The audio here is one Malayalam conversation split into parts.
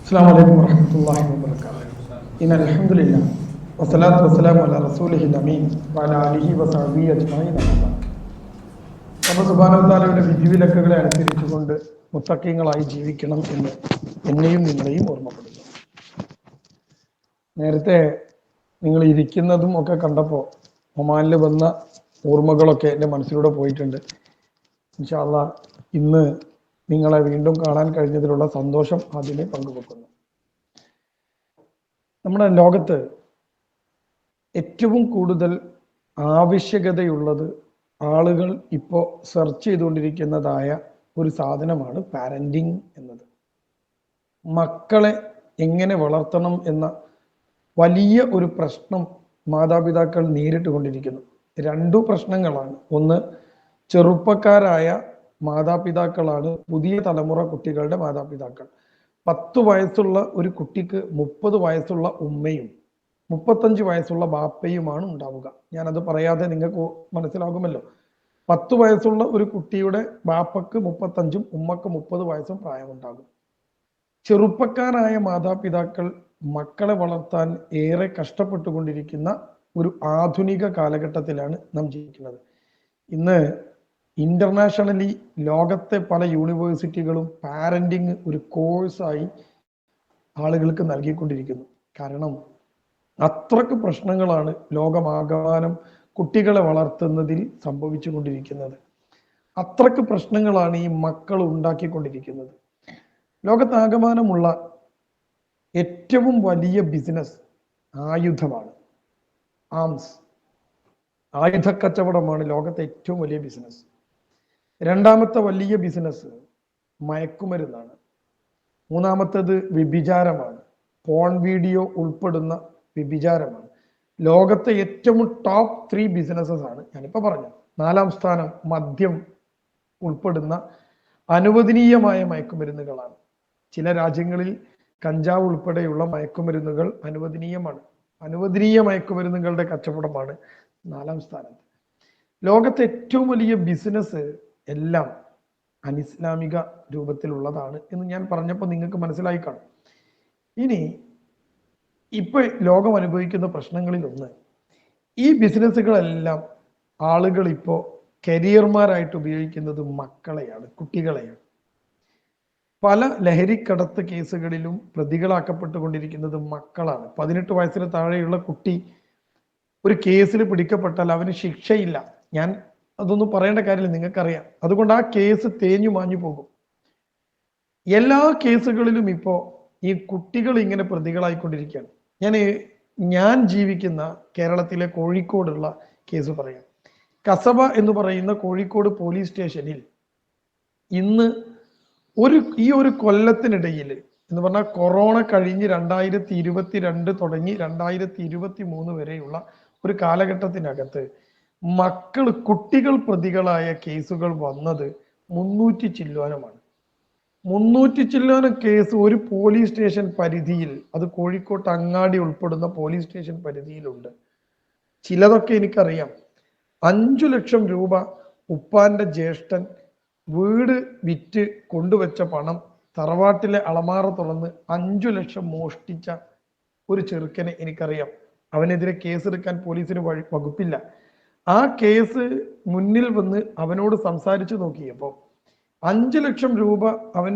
السلام عليكم ورحمة الله وبركاته. إن الحمد لله والصلاة والسلام على رسوله الأمين وعلى آله وصحبه أجمعين. അപ്പോൾ സുബ്ഹാനഹു വ തആലയുടെ വിധിവിലക്കുകളെ അനുസരിച്ചുകൊണ്ട് മുത്തഖീങ്ങളായി ജീവിക്കണം എന്ന് എന്നെയും നിങ്ങളെയും ഓർമ്മപ്പെടുന്നു. നേരത്തെ നിങ്ങൾ ഇരിക്കുന്നതും ഒക്കെ കണ്ടപ്പോൾ ഒമാനിൽ വന്ന ഓർമ്മകളൊക്കെ എൻ്റെ മനസ്സിലൂടെ പോയിട്ടുണ്ട്. ഇൻഷാ അല്ലാഹ് ഇന്ന് നിങ്ങളെ വീണ്ടും കാണാൻ കഴിഞ്ഞതിലുള്ള സന്തോഷം അതിനെ പങ്കുവെക്കുന്നു. നമ്മുടെ ലോകത്ത് ഏറ്റവും കൂടുതൽ ആവശ്യകതയുള്ളത് ആളുകൾ ഇപ്പോൾ സെർച്ച് ചെയ്തുകൊണ്ടിരിക്കുന്നതായ ഒരു സാധനമാണ് പാരന്റിങ് എന്നത്. മക്കളെ എങ്ങനെ വളർത്തണം എന്ന വലിയ ഒരു പ്രശ്നം മാതാപിതാക്കൾ നേരിട്ട് കൊണ്ടിരിക്കുന്നു. രണ്ടു പ്രശ്നങ്ങളാണ്. ഒന്ന്, ചെറുപ്പക്കാരായ മാതാപിതാക്കളാണ് പുതിയ തലമുറ കുട്ടികളുടെ മാതാപിതാക്കൾ. 10 വയസ്സുള്ള ഒരു കുട്ടിക്ക് 30 വയസ്സുള്ള ഉമ്മയും 35 വയസ്സുള്ള ബാപ്പയുമാണ് ഉണ്ടാവുക. ഞാനത് പറയാതെ നിങ്ങൾക്ക് മനസ്സിലാകുമല്ലോ. 10 വയസ്സുള്ള ഒരു കുട്ടിയുടെ ബാപ്പക്ക് 35ഉം ഉമ്മക്ക് 30 വയസ്സും പ്രായമുണ്ടാകും. ചെറുപ്പക്കാരായ മാതാപിതാക്കൾ മക്കളെ വളർത്താൻ ഏറെ കഷ്ടപ്പെട്ടുകൊണ്ടിരിക്കുന്ന ഒരു ആധുനിക കാലഘട്ടത്തിലാണ് നാം ജീവിക്കുന്നത്. ഇന്ന് ഇന്റർനാഷണലി ലോകത്തെ പല യൂണിവേഴ്സിറ്റികളും പാരന്റിങ് ഒരു കോഴ്സായി ആളുകൾക്ക് നൽകിക്കൊണ്ടിരിക്കുന്നു. കാരണം അത്രക്ക് പ്രശ്നങ്ങളാണ് ലോകമാകമാനം കുട്ടികളെ വളർത്തുന്നതിൽ സംഭവിച്ചു കൊണ്ടിരിക്കുന്നത്. അത്രക്ക് പ്രശ്നങ്ങളാണ് ഈ മക്കൾ ഉണ്ടാക്കിക്കൊണ്ടിരിക്കുന്നത്. ലോകത്താകമാനമുള്ള ഏറ്റവും വലിയ ബിസിനസ് ആയുധമാണ്. ആംസ്, ആയുധ കച്ചവടമാണ് ലോകത്തെ ഏറ്റവും വലിയ ബിസിനസ്. രണ്ടാമത്തെ വലിയ ബിസിനസ് മയക്കുമരുന്നാണ്. മൂന്നാമത്തേത് വ്യഭിചാരമാണ്. പോൺ വീഡിയോ ഉൾപ്പെടുന്ന വ്യഭിചാരമാണ്. ലോകത്തെ ഏറ്റവും ടോപ്പ് 3 ബിസിനസ്സസ് ആണ് ഞാനിപ്പോൾ പറഞ്ഞത്. 4ാം സ്ഥാനം മദ്യം ഉൾപ്പെടുന്ന അനുവദനീയമായ മയക്കുമരുന്നുകളാണ്. ചില രാജ്യങ്ങളിൽ കഞ്ചാവ് ഉൾപ്പെടെയുള്ള മയക്കുമരുന്നുകൾ അനുവദനീയമാണ്. അനുവദനീയ മയക്കുമരുന്നുകളുടെ കച്ചവടമാണ് 4ാം സ്ഥാനത്ത്. ലോകത്തെ ഏറ്റവും വലിയ ബിസിനസ് എല്ലാം അനിസ്ലാമിക രൂപത്തിലുള്ളതാണ് എന്ന് ഞാൻ പറഞ്ഞപ്പോൾ നിങ്ങൾക്ക് മനസ്സിലായി കാണും. ഇനി ഇപ്പൊ ലോകം അനുഭവിക്കുന്ന പ്രശ്നങ്ങളിൽ ഒന്ന്, ഈ ബിസിനസ്സുകളെല്ലാം ആളുകൾ ഇപ്പോൾ കരിയർമാരായിട്ട് ഉപയോഗിക്കുന്നത് മക്കളെയാണ്, കുട്ടികളെയാണ്. പല ലഹരിക്കടത്ത് കേസുകളിലും പ്രതികളാക്കപ്പെട്ടുകൊണ്ടിരിക്കുന്നത് മക്കളാണ്. 18 വയസ്സിന് താഴെയുള്ള കുട്ടി ഒരു കേസിൽ പിടിക്കപ്പെട്ടാൽ അവന് ശിക്ഷയില്ല. ഞാൻ അതൊന്നും പറയേണ്ട കാര്യമില്ല, നിങ്ങൾക്കറിയാം. അതുകൊണ്ട് ആ കേസ് തേഞ്ഞു മാഞ്ഞു പോകും. എല്ലാ കേസുകളിലും ഇപ്പോ ഈ കുട്ടികൾ ഇങ്ങനെ പ്രതികളായിക്കൊണ്ടിരിക്കുകയാണ്. ഞാൻ ജീവിക്കുന്ന കേരളത്തിലെ കോഴിക്കോടുള്ള കേസ് പറയാം. കസബ എന്ന് പറയുന്ന കോഴിക്കോട് പോലീസ് സ്റ്റേഷനിൽ ഇന്ന് ഈ ഒരു കൊല്ലത്തിനിടയിൽ എന്ന് പറഞ്ഞാൽ കൊറോണ കഴിഞ്ഞ് 2022 തുടങ്ങി 2023 വരെയുള്ള ഒരു കാലഘട്ടത്തിനകത്ത് കുട്ടികൾ പ്രതികളായ കേസുകൾ വന്നത് 300 ചില്ലുവാനുമാണ്. 300 ചില്ലുവാനം കേസ് ഒരു പോലീസ് സ്റ്റേഷൻ പരിധിയിൽ, അത് കോഴിക്കോട്ട് അങ്ങാടി ഉൾപ്പെടുന്ന പോലീസ് സ്റ്റേഷൻ പരിധിയിലുണ്ട്. ചിലതൊക്കെ എനിക്കറിയാം. 5 ലക്ഷം രൂപ ഉപ്പാന്റെ ജ്യേഷ്ഠൻ വീട് വിറ്റ് കൊണ്ടുവച്ച പണം തറവാട്ടിലെ അളമാറ തുറന്ന് 5 ലക്ഷം മോഷ്ടിച്ച ഒരു ചെറുക്കനെ എനിക്കറിയാം. അവനെതിരെ കേസെടുക്കാൻ പോലീസിന് വകുപ്പില്ല. ആ കേസ് മുന്നിൽ വന്ന് അവനോട് സംസാരിച്ചു നോക്കിയപ്പോൾ 5 ലക്ഷം രൂപ അവൻ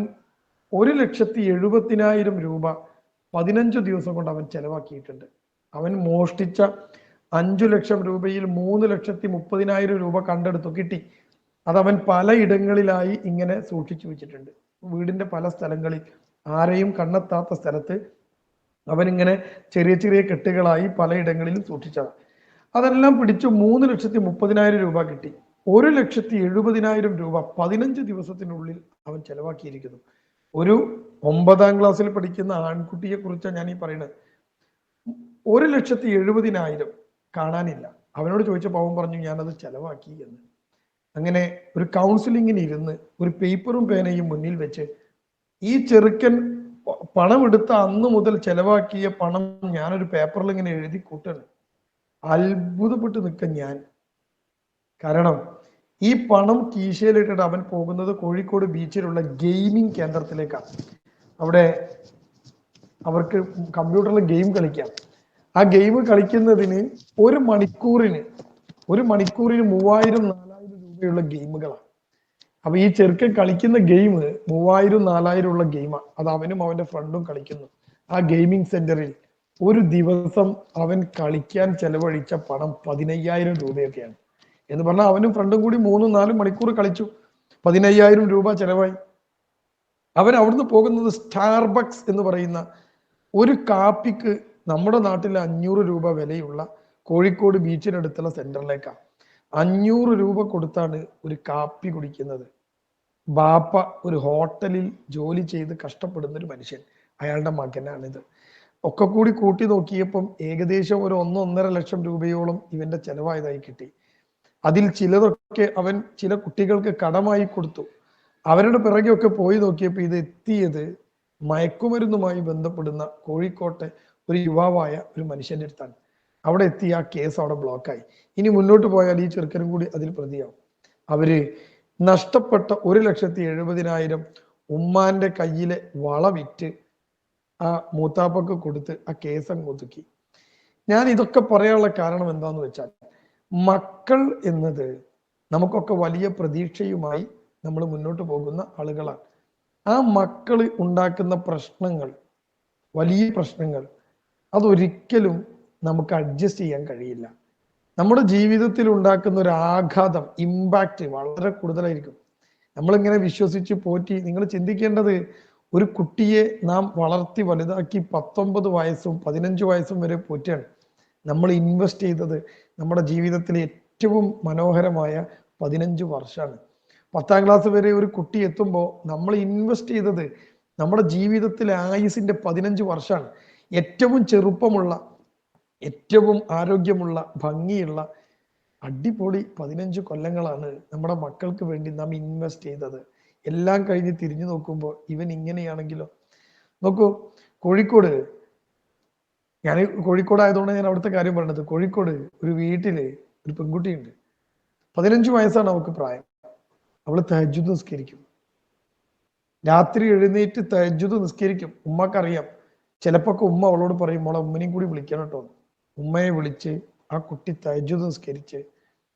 1,70,000 രൂപ 15 ദിവസം കൊണ്ട് അവൻ ചെലവാക്കിയിട്ടുണ്ട്. അവൻ മോഷ്ടിച്ച 5 ലക്ഷം രൂപയിൽ 3,30,000 രൂപ കണ്ടെടുത്തു, കിട്ടി. അതവൻ പലയിടങ്ങളിലായി ഇങ്ങനെ സൂക്ഷിച്ചു വെച്ചിട്ടുണ്ട്. വീടിന്റെ പല സ്ഥലങ്ങളിൽ, ആരെയും കണ്ടെത്താത്ത സ്ഥലത്ത് അവനിങ്ങനെ ചെറിയ ചെറിയ കെട്ടുകളായി പലയിടങ്ങളിലും സൂക്ഷിച്ചതാണ്. അതെല്ലാം പിടിച്ചു 3,30,000 രൂപ കിട്ടി. 1,70,000 രൂപ 15 ദിവസത്തിനുള്ളിൽ അവൻ ചെലവാക്കിയിരിക്കുന്നു. ഒരു 9ാം ക്ലാസ്സിൽ പഠിക്കുന്ന ആൺകുട്ടിയെ കുറിച്ചാണ് ഞാൻ ഈ പറയുന്നത്. 1,70,000 കാണാനില്ല. അവനോട് ചോദിച്ചപ്പോൾ അവൻ പറഞ്ഞു ഞാനത് ചെലവാക്കി എന്ന്. അങ്ങനെ ഒരു കൗൺസിലിങ്ങിന് ഇരുന്ന് ഒരു പേപ്പറും പേനയും മുന്നിൽ വെച്ച് ഈ ചെറുക്കൻ പണം എടുത്ത അന്ന് മുതൽ ചെലവാക്കിയ പണം ഞാനൊരു പേപ്പറിൽ ഇങ്ങനെ എഴുതി കൂട്ടാണ്. അത്ഭുതപ്പെട്ട് നിൽക്കാൻ ഞാൻ. കാരണം ഈ പണം കീശയിലിട്ടിട്ട് അവൻ പോകുന്നത് കോഴിക്കോട് ബീച്ചിലുള്ള ഗെയിമിംഗ് കേന്ദ്രത്തിലേക്കാണ്. അവിടെ അവർക്ക് കമ്പ്യൂട്ടറിൽ ഗെയിം കളിക്കാം. ആ ഗെയിം കളിക്കുന്നതിന് ഒരു മണിക്കൂറിന് 3000-4000 രൂപയുള്ള ഗെയിമുകളാണ്. അപ്പൊ ഈ ചെറുക്കൻ കളിക്കുന്ന ഗെയിം 3000-4000 ഉള്ള ഗെയിമാണ്. അത് അവനും അവന്റെ ഫ്രണ്ടും കളിക്കുന്നു. ആ ഗെയിമിംഗ് സെന്ററിൽ ഒരു ദിവസം അവൻ കളിക്കാൻ ചെലവഴിച്ച പണം 15000 രൂപയൊക്കെയാണ്. എന്ന് പറഞ്ഞാൽ അവനും ഫ്രണ്ടും കൂടി 3-4 മണിക്കൂർ കളിച്ചു, 15000 രൂപ ചെലവായി. അവൻ അവിടുന്ന് പോകുന്നത് സ്റ്റാർബക്സ് എന്ന് പറയുന്ന ഒരു കാപ്പിക്ക് നമ്മുടെ നാട്ടിൽ 500 രൂപ വിലയുള്ള കോഴിക്കോട് ബീച്ചിനടുത്തുള്ള സെന്ററിലേക്കാണ്. 500 രൂപ കൊടുത്താണ് ഒരു കാപ്പി കുടിക്കുന്നത്. ബാപ്പ ഒരു ഹോട്ടലിൽ ജോലി ചെയ്ത് കഷ്ടപ്പെടുന്ന ഒരു മനുഷ്യൻ, അയാളുടെ മകനാണിത്. ഒക്കെ കൂടി കൂട്ടി നോക്കിയപ്പം ഏകദേശം ഒരു 1-1.5 ലക്ഷം രൂപയോളം ഇവന്റെ ചെലവായതായി കിട്ടി. അതിൽ ചിലതൊക്കെ അവൻ ചില കുട്ടികൾക്ക് കടമായി കൊടുത്തു. അവരുടെ പിറകെയൊക്കെ പോയി നോക്കിയപ്പോൾ ഇത് എത്തിയത് മയക്കുമരുന്നുമായി ബന്ധപ്പെടുന്ന കോഴിക്കോട്ടെ ഒരു യുവാവായ ഒരു മനുഷ്യന്റെ അടുത്താണ്. അവിടെ എത്തി ആ കേസ് അവിടെ ബ്ലോക്കായി. ഇനി മുന്നോട്ട് പോയാൽ ഈ ചെറുക്കനും കൂടി അതിൽ പ്രതിയാവും. അവര് നഷ്ടപ്പെട്ട 1,70,000 ഉമ്മാന്റെ കയ്യിലെ വള വിറ്റ് ആ മൂത്താപ്പക്ക് കൊടുത്ത് ആ കേസ് അങ്ങ് ഒതുക്കി. ഞാൻ ഇതൊക്കെ പറയാനുള്ള കാരണം എന്താന്ന് വെച്ചാൽ, മക്കൾ എന്നത് നമുക്കൊക്കെ വലിയ പ്രതീക്ഷയുമായി നമ്മൾ മുന്നോട്ട് പോകുന്ന ആളുകളാണ്. ആ മക്കൾ ഉണ്ടാക്കുന്ന പ്രശ്നങ്ങൾ, വലിയ പ്രശ്നങ്ങൾ, അതൊരിക്കലും നമുക്ക് അഡ്ജസ്റ്റ് ചെയ്യാൻ കഴിയില്ല. നമ്മുടെ ജീവിതത്തിൽ ഉണ്ടാക്കുന്ന ഒരു ആഘാതം, ഇമ്പാക്റ്റ് വളരെ കൂടുതലായിരിക്കും. നമ്മളിങ്ങനെ വിശ്വസിച്ച് പോറ്റി, നിങ്ങൾ ചിന്തിക്കേണ്ടത്, ഒരു കുട്ടിയെ നാം വളർത്തി വലുതാക്കി 19 വയസ്സും 15 വയസ്സും വരെ പോറ്റാണ്. നമ്മൾ ഇൻവെസ്റ്റ് ചെയ്തത് നമ്മുടെ ജീവിതത്തിലെ ഏറ്റവും മനോഹരമായ 15 വർഷമാണ്. 10ാം ക്ലാസ് വരെ ഒരു കുട്ടി എത്തുമ്പോൾ നമ്മൾ ഇൻവെസ്റ്റ് ചെയ്തത് നമ്മുടെ ജീവിതത്തിലെ ആയുസിന്റെ 15 വർഷമാണ്. ഏറ്റവും ചെറുപ്പമുള്ള, ഏറ്റവും ആരോഗ്യമുള്ള, ഭംഗിയുള്ള, അടിപൊളി 15 കൊല്ലങ്ങളാണ് നമ്മുടെ മക്കൾക്ക് വേണ്ടി നാം ഇൻവെസ്റ്റ് ചെയ്തത്. എല്ലാം കഴിഞ്ഞ് തിരിഞ്ഞു നോക്കുമ്പോൾ ഇവൻ ഇങ്ങനെയാണെങ്കിലോ. നോക്കൂ, കോഴിക്കോട്, ഞാൻ കോഴിക്കോട് ആയതുകൊണ്ട് ഞാൻ അവിടുത്തെ കാര്യം പറഞ്ഞത്. കോഴിക്കോട് ഒരു വീട്ടില് ഒരു പെൺകുട്ടിയുണ്ട്. 15 വയസ്സാണ് അവൾക്ക് പ്രായം. അവള് തഹജ്ജുദ് നിസ്കരിക്കും. രാത്രി എഴുന്നേറ്റ് തഹജ്ജുദ് നിസ്കരിക്കും. ഉമ്മക്കറിയാം. ചിലപ്പോ ഉമ്മ അവളോട് പറയും, മോളെ ഉമ്മനെയും കൂടി വിളിക്കണം കേട്ടോ. ഉമ്മയെ വിളിച്ച് ആ കുട്ടി തഹജ്ജുദ് നിസ്കരിച്ച്,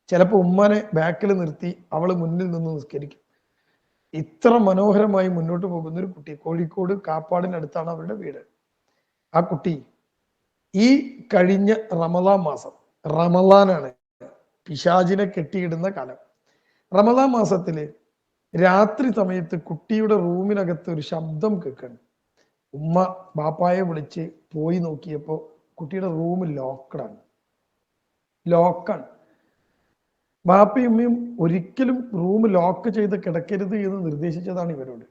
ചിലപ്പോ ഉമ്മനെ ബാക്കിൽ നിർത്തി അവള് മുന്നിൽ നിന്ന് നിസ്കരിക്കും. ഇത്ര മനോഹരമായി മുന്നോട്ട് പോകുന്ന ഒരു കുട്ടി. കോഴിക്കോട് കാപ്പാടിനടുത്താണ് അവരുടെ വീട്. ആ കുട്ടി ഈ കഴിഞ്ഞ റമദാൻ മാസം, റമദാനാണ് പിശാചിനെ കെട്ടിയിടുന്ന കാലം. റമദാൻ മാസത്തില് രാത്രി സമയത്ത് കുട്ടിയുടെ റൂമിനകത്ത് ഒരു ശബ്ദം കേൾക്കണം. ഉമ്മ ബാപ്പായെ വിളിച്ച് പോയി നോക്കിയപ്പോൾ കുട്ടിയുടെ റൂം ലോക്കാണ്. ബാപ്പയും ഉമ്മയും ഒരിക്കലും റൂം ലോക്ക് ചെയ്ത് കിടക്കരുത് എന്ന് നിർദ്ദേശിച്ചതാണ് ഇവരോട്,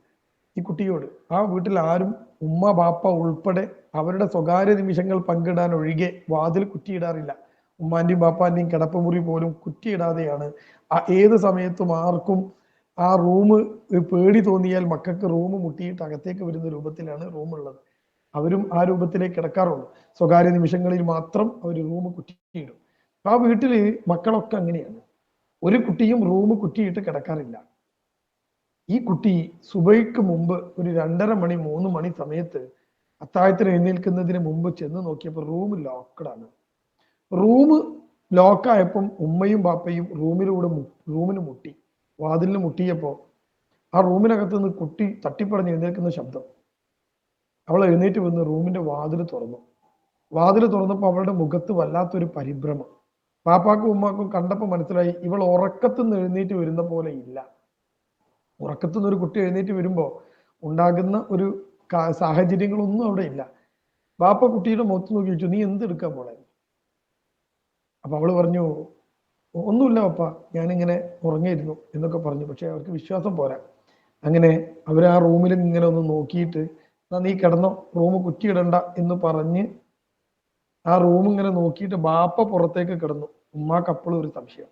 ഈ കുട്ടിയോട്. ആ വീട്ടിൽ ആരും, ഉമ്മ ബാപ്പ ഉൾപ്പെടെ, അവരുടെ സ്വകാര്യ നിമിഷങ്ങൾ പങ്കിടാൻ ഒഴികെ വാതിൽ കുറ്റിയിടാറില്ല. ഉമ്മാന്റെയും ബാപ്പാന്റെയും കിടപ്പുമുറി പോലും കുറ്റിയിടാതെയാണ് ഏത് സമയത്തും ആർക്കും ആ റൂം പേടി തോന്നിയാൽ മക്കൾക്ക് റൂം മുട്ടിയിട്ട് അകത്തേക്ക് വരുന്ന രൂപത്തിലാണ് റൂം ഉള്ളത്. അവരും ആ രൂപത്തിലേക്ക് കിടക്കാറുള്ളൂ. സ്വകാര്യ നിമിഷങ്ങളിൽ മാത്രം അവർ റൂം കുറ്റിയിടും. ആ വീട്ടില് മക്കളൊക്കെ അങ്ങനെയാണ്. ഒരു കുട്ടിയും റൂം കുറ്റിയിട്ട് കിടക്കാറില്ല. ഈ കുട്ടി സുബൈക്ക് മുമ്പ് ഒരു 2:30 മണി 3 മണി സമയത്ത് അത്താഴത്തിന് എഴുന്നേൽക്കുന്നതിന് മുമ്പ് ചെന്ന് നോക്കിയപ്പോൾ റൂം ലോക്കഡാണ്. റൂം ലോക്കായപ്പം ഉമ്മയും ബാപ്പയും റൂമിന് മുട്ടി. വാതിലിന് മുട്ടിയപ്പോ ആ റൂമിനകത്ത് നിന്ന് കുട്ടി തട്ടിപ്പടഞ്ഞ് എഴുന്നേൽക്കുന്ന ശബ്ദം. അവൾ എഴുന്നേറ്റ് വന്ന് റൂമിന്റെ വാതിൽ തുറന്നു. വാതിൽ തുറന്നപ്പോൾ അവളുടെ മുഖത്ത് വല്ലാത്തൊരു പരിഭ്രമം. പാപ്പാക്കും ഉമ്മാക്കും കണ്ടപ്പോൾ മനസ്സിലായി, ഇവൾ ഉറക്കത്തുനിന്ന് എഴുന്നേറ്റ് വരുന്ന പോലെ ഇല്ല. ഉറക്കത്തുനിന്ന് ഒരു കുട്ടി എഴുന്നേറ്റ് വരുമ്പോൾ ഉണ്ടാകുന്ന ഒരു സാഹചര്യങ്ങളൊന്നും അവിടെ ഇല്ല. ബാപ്പ കുട്ടിയുടെ മുഖത്ത് നോക്കി ചോദിച്ചു, നീ എന്തെടുക്കാൻ പോണേ? അപ്പൊ അവള് പറഞ്ഞു, ഒന്നുമില്ല പപ്പ, ഞാനിങ്ങനെ ഉറങ്ങിയിരുന്നു എന്നൊക്കെ പറഞ്ഞു. പക്ഷെ അവർക്ക് വിശ്വാസം പോരാ. അങ്ങനെ അവർ ആ റൂമിൽ ഇങ്ങനെ ഒന്ന് നോക്കിയിട്ട്, നീ കിടന്നോ, റൂം കുറ്റിയിടണ്ട എന്ന് പറഞ്ഞ് ആ റൂം ഇങ്ങനെ നോക്കിയിട്ട് ബാപ്പ പുറത്തേക്ക് കിടന്നു. ഉമ്മാക്ക് അപ്പോഴും ഒരു സംശയം.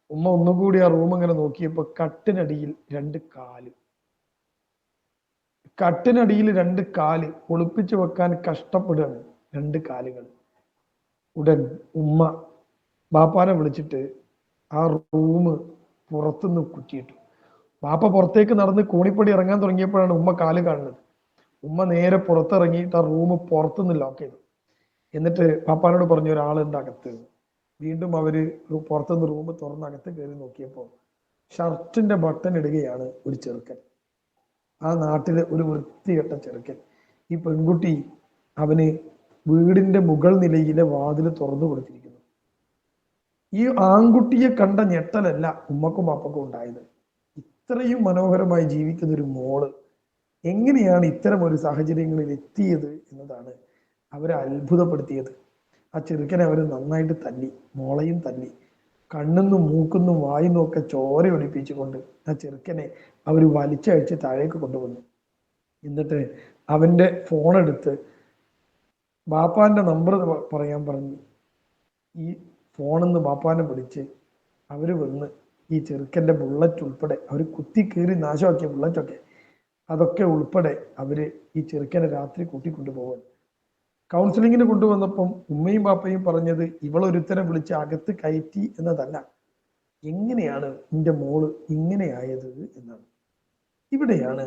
ഉമ്മ ഒന്നുകൂടി ആ റൂം ഇങ്ങനെ നോക്കിയപ്പോ കട്ടിനടിയിൽ 2 കാല്. കട്ടിനടിയിൽ 2 കാല് ഒളിപ്പിച്ചു വെക്കാൻ കഷ്ടപ്പെടുകയാണ്. 2 കാലുകൾ. ഉടൻ ഉമ്മ ബാപ്പാനെ വിളിച്ചിട്ട് ആ റൂം പുറത്തുനിന്ന് കുറ്റിയിട്ടു. ബാപ്പ പുറത്തേക്ക് നടന്ന് കോണിപ്പടി ഇറങ്ങാൻ തുടങ്ങിയപ്പോഴാണ് ഉമ്മ കാല് കാണുന്നത്. ഉമ്മ നേരെ പുറത്തിറങ്ങിയിട്ട് ആ റൂം പുറത്തുനിന്ന് ലോക്ക് ചെയ്തു. എന്നിട്ട് പാപ്പാനോട് പറഞ്ഞു ഒരാളുണ്ട് അകത്ത്. വീണ്ടും അവര് പുറത്തുനിന്ന് റൂം തുറന്ന് അകത്ത് കയറി നോക്കിയപ്പോൾ ഷർട്ടിന്റെ ബട്ടൺ ഇടുകയാണ് ഒരു ചെറുക്കൻ. ആ നാട്ടിലെ ഒരു വൃത്തികെട്ട ചെറുക്കൻ. ഈ പെൺകുട്ടി അവന് വീടിന്റെ മുകൾ നിലയിലെ വാതിൽ തുറന്നു കൊടുത്തിരിക്കുന്നു. ഈ ആൺകുട്ടിയെ കണ്ട ഞെട്ടലല്ല ഉമ്മക്കും പാപ്പക്കും ഉണ്ടായത്. ഇത്രയും മനോഹരമായി ജീവിക്കുന്ന ഒരു മോള് എങ്ങനെയാണ് ഇത്തരം ഒരു സാഹചര്യങ്ങളിൽ എത്തിയത് എന്നതാണ് അവരെ അത്ഭുതപ്പെടുത്തിയത്. ആ ചെറുക്കനെ അവർ നന്നായിട്ട് തല്ലി, മോളെയും തല്ലി. കണ്ണെന്നും മൂക്കുന്നും വായുന്നും ഒക്കെ ചോര ഒലിപ്പിച്ചുകൊണ്ട് ആ ചെറുക്കനെ അവർ വലിച്ചഴിച്ച് താഴേക്ക് കൊണ്ടുവന്നു. എന്നിട്ട് അവന്റെ ഫോൺ എടുത്ത് ബാപ്പാന്റെ നമ്പർ പറയാൻ പറഞ്ഞു. ഈ ഫോണിന്ന് ബാപ്പാനെ വിളിച്ച് അവര് വന്ന് ഈ ചെറുക്കന്റെ ബുള്ളറ്റ് ഉൾപ്പെടെ അവർ കുത്തി കീറി നാശമാക്കിയ ബുള്ളറ്റൊക്കെ അതൊക്കെ ഉൾപ്പെടെ അവര് ഈ ചെറുക്കനെ രാത്രി കൂട്ടിക്കൊണ്ടുപോകാൻ കൗൺസിലിങ്ങിന് കൊണ്ടുവന്നപ്പം ഉമ്മയും ബാപ്പയും പറഞ്ഞത് ഇവളൊരുത്തനെ വിളിച്ച് അകത്ത് കയറ്റി എന്നതല്ല, എങ്ങനെയാണ് നിന്റെ മോള് ഇങ്ങനെയായത് എന്നാണ്. ഇവിടെയാണ്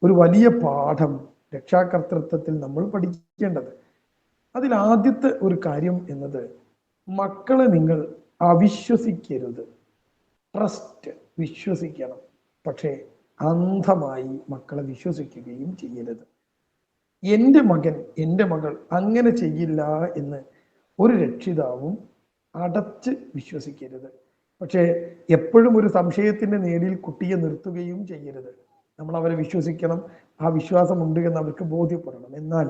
ഒരു വലിയ പാഠം രക്ഷാകർതൃത്വത്തിൽ നമ്മൾ പഠിക്കേണ്ടത്. അതിൽ ആദ്യത്തെ ഒരു കാര്യം എന്നത് മക്കളെ നിങ്ങൾ അവിശ്വസിക്കരുത്. ട്രസ്റ്റ്, വിശ്വസിക്കണം. പക്ഷേ അന്ധമായി മക്കളെ വിശ്വസിക്കുകയും ചെയ്യരുത്. എൻ്റെ മകൻ, എൻ്റെ മകൾ അങ്ങനെ ചെയ്യില്ല എന്ന് ഒരു രക്ഷിതാവും അടച്ച് വിശ്വസിക്കരുത്. പക്ഷേ എപ്പോഴും ഒരു സംശയത്തിന്റെ നേടിയിൽ കുട്ടിയെ നിർത്തുകയും ചെയ്യരുത്. നമ്മൾ അവരെ വിശ്വസിക്കണം. ആ വിശ്വാസമുണ്ട് എന്ന് അവർക്ക് ബോധ്യപ്പെടണം. എന്നാൽ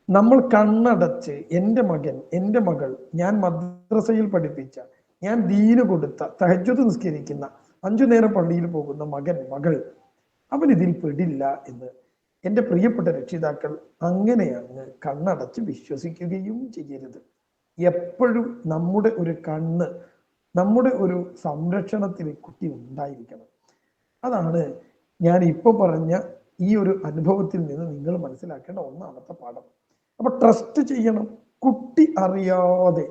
നമ്മൾ കണ്ണടച്ച് എൻ്റെ മകൻ, എൻ്റെ മകൾ, ഞാൻ മദ്രസയിൽ പഠിപ്പിച്ച, ഞാൻ ദീന് കൊടുത്ത, തഹജ്ജുദ് നിസ്കരിക്കുന്ന, 5 നേരം പള്ളിയിൽ പോകുന്ന മകൻ, മകൾ, അവൻ ഇതിൽ പെടില്ല എന്ന് എൻ്റെ പ്രിയപ്പെട്ട രക്ഷിതാക്കൾ അങ്ങനെയാണ് കണ്ണടച്ച് വിശ്വസിക്കുകയും ചെയ്യരുത്. എപ്പോഴും നമ്മുടെ ഒരു കണ്ണ്, നമ്മുടെ ഒരു സംരക്ഷണത്തിൽ കുട്ടി ഉണ്ടായിരിക്കണം. അതാണ് ഞാൻ ഇപ്പൊ പറഞ്ഞ ഈ ഒരു അനുഭവത്തിൽ നിന്ന് നിങ്ങൾ മനസ്സിലാക്കേണ്ട ഒന്നാമത്തെ പാഠം. അപ്പൊ ട്രസ്റ്റ് ചെയ്യണം. കുട്ടി അറിയാതെ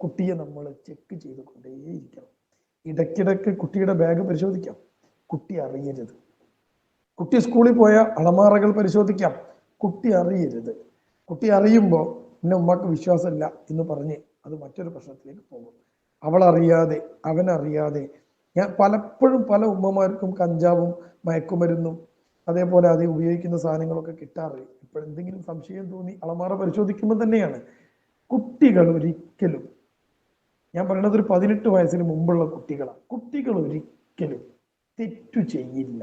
കുട്ടിയെ നമ്മൾ ചെക്ക് ചെയ്തുകൊണ്ടേയിരിക്കണം. ഇടയ്ക്കിടയ്ക്ക് കുട്ടിയുടെ ബാഗ് പരിശോധിക്കാം, കുട്ടി അറിയരുത്. കുട്ടി സ്കൂളിൽ പോയ അളമാറകൾ പരിശോധിക്കാം, കുട്ടി അറിയരുത്. കുട്ടി അറിയുമ്പോൾ എന്നെ ഉമ്മക്ക് വിശ്വാസമില്ല എന്ന് പറഞ്ഞ് അത് മറ്റൊരു പ്രശ്നത്തിലേക്ക് പോകും. അവളറിയാതെ, അവനറിയാതെ. ഞാൻ പലപ്പോഴും പല ഉമ്മമാർക്കും കഞ്ചാവും മയക്കുമരുന്നും അതേപോലെ അത് ഉപയോഗിക്കുന്ന സാധനങ്ങളൊക്കെ കിട്ടാറില്ല. ഇപ്പോഴെന്തെങ്കിലും സംശയം തോന്നി അളമാറ പരിശോധിക്കുമ്പോൾ തന്നെയാണ്. കുട്ടികൾ ഒരിക്കലും, ഞാൻ പറയുന്നത് ഒരു 18 വയസ്സിന് മുമ്പുള്ള കുട്ടികളാണ്, കുട്ടികൾ ഒരിക്കലും തെറ്റു ചെയ്യില്ല.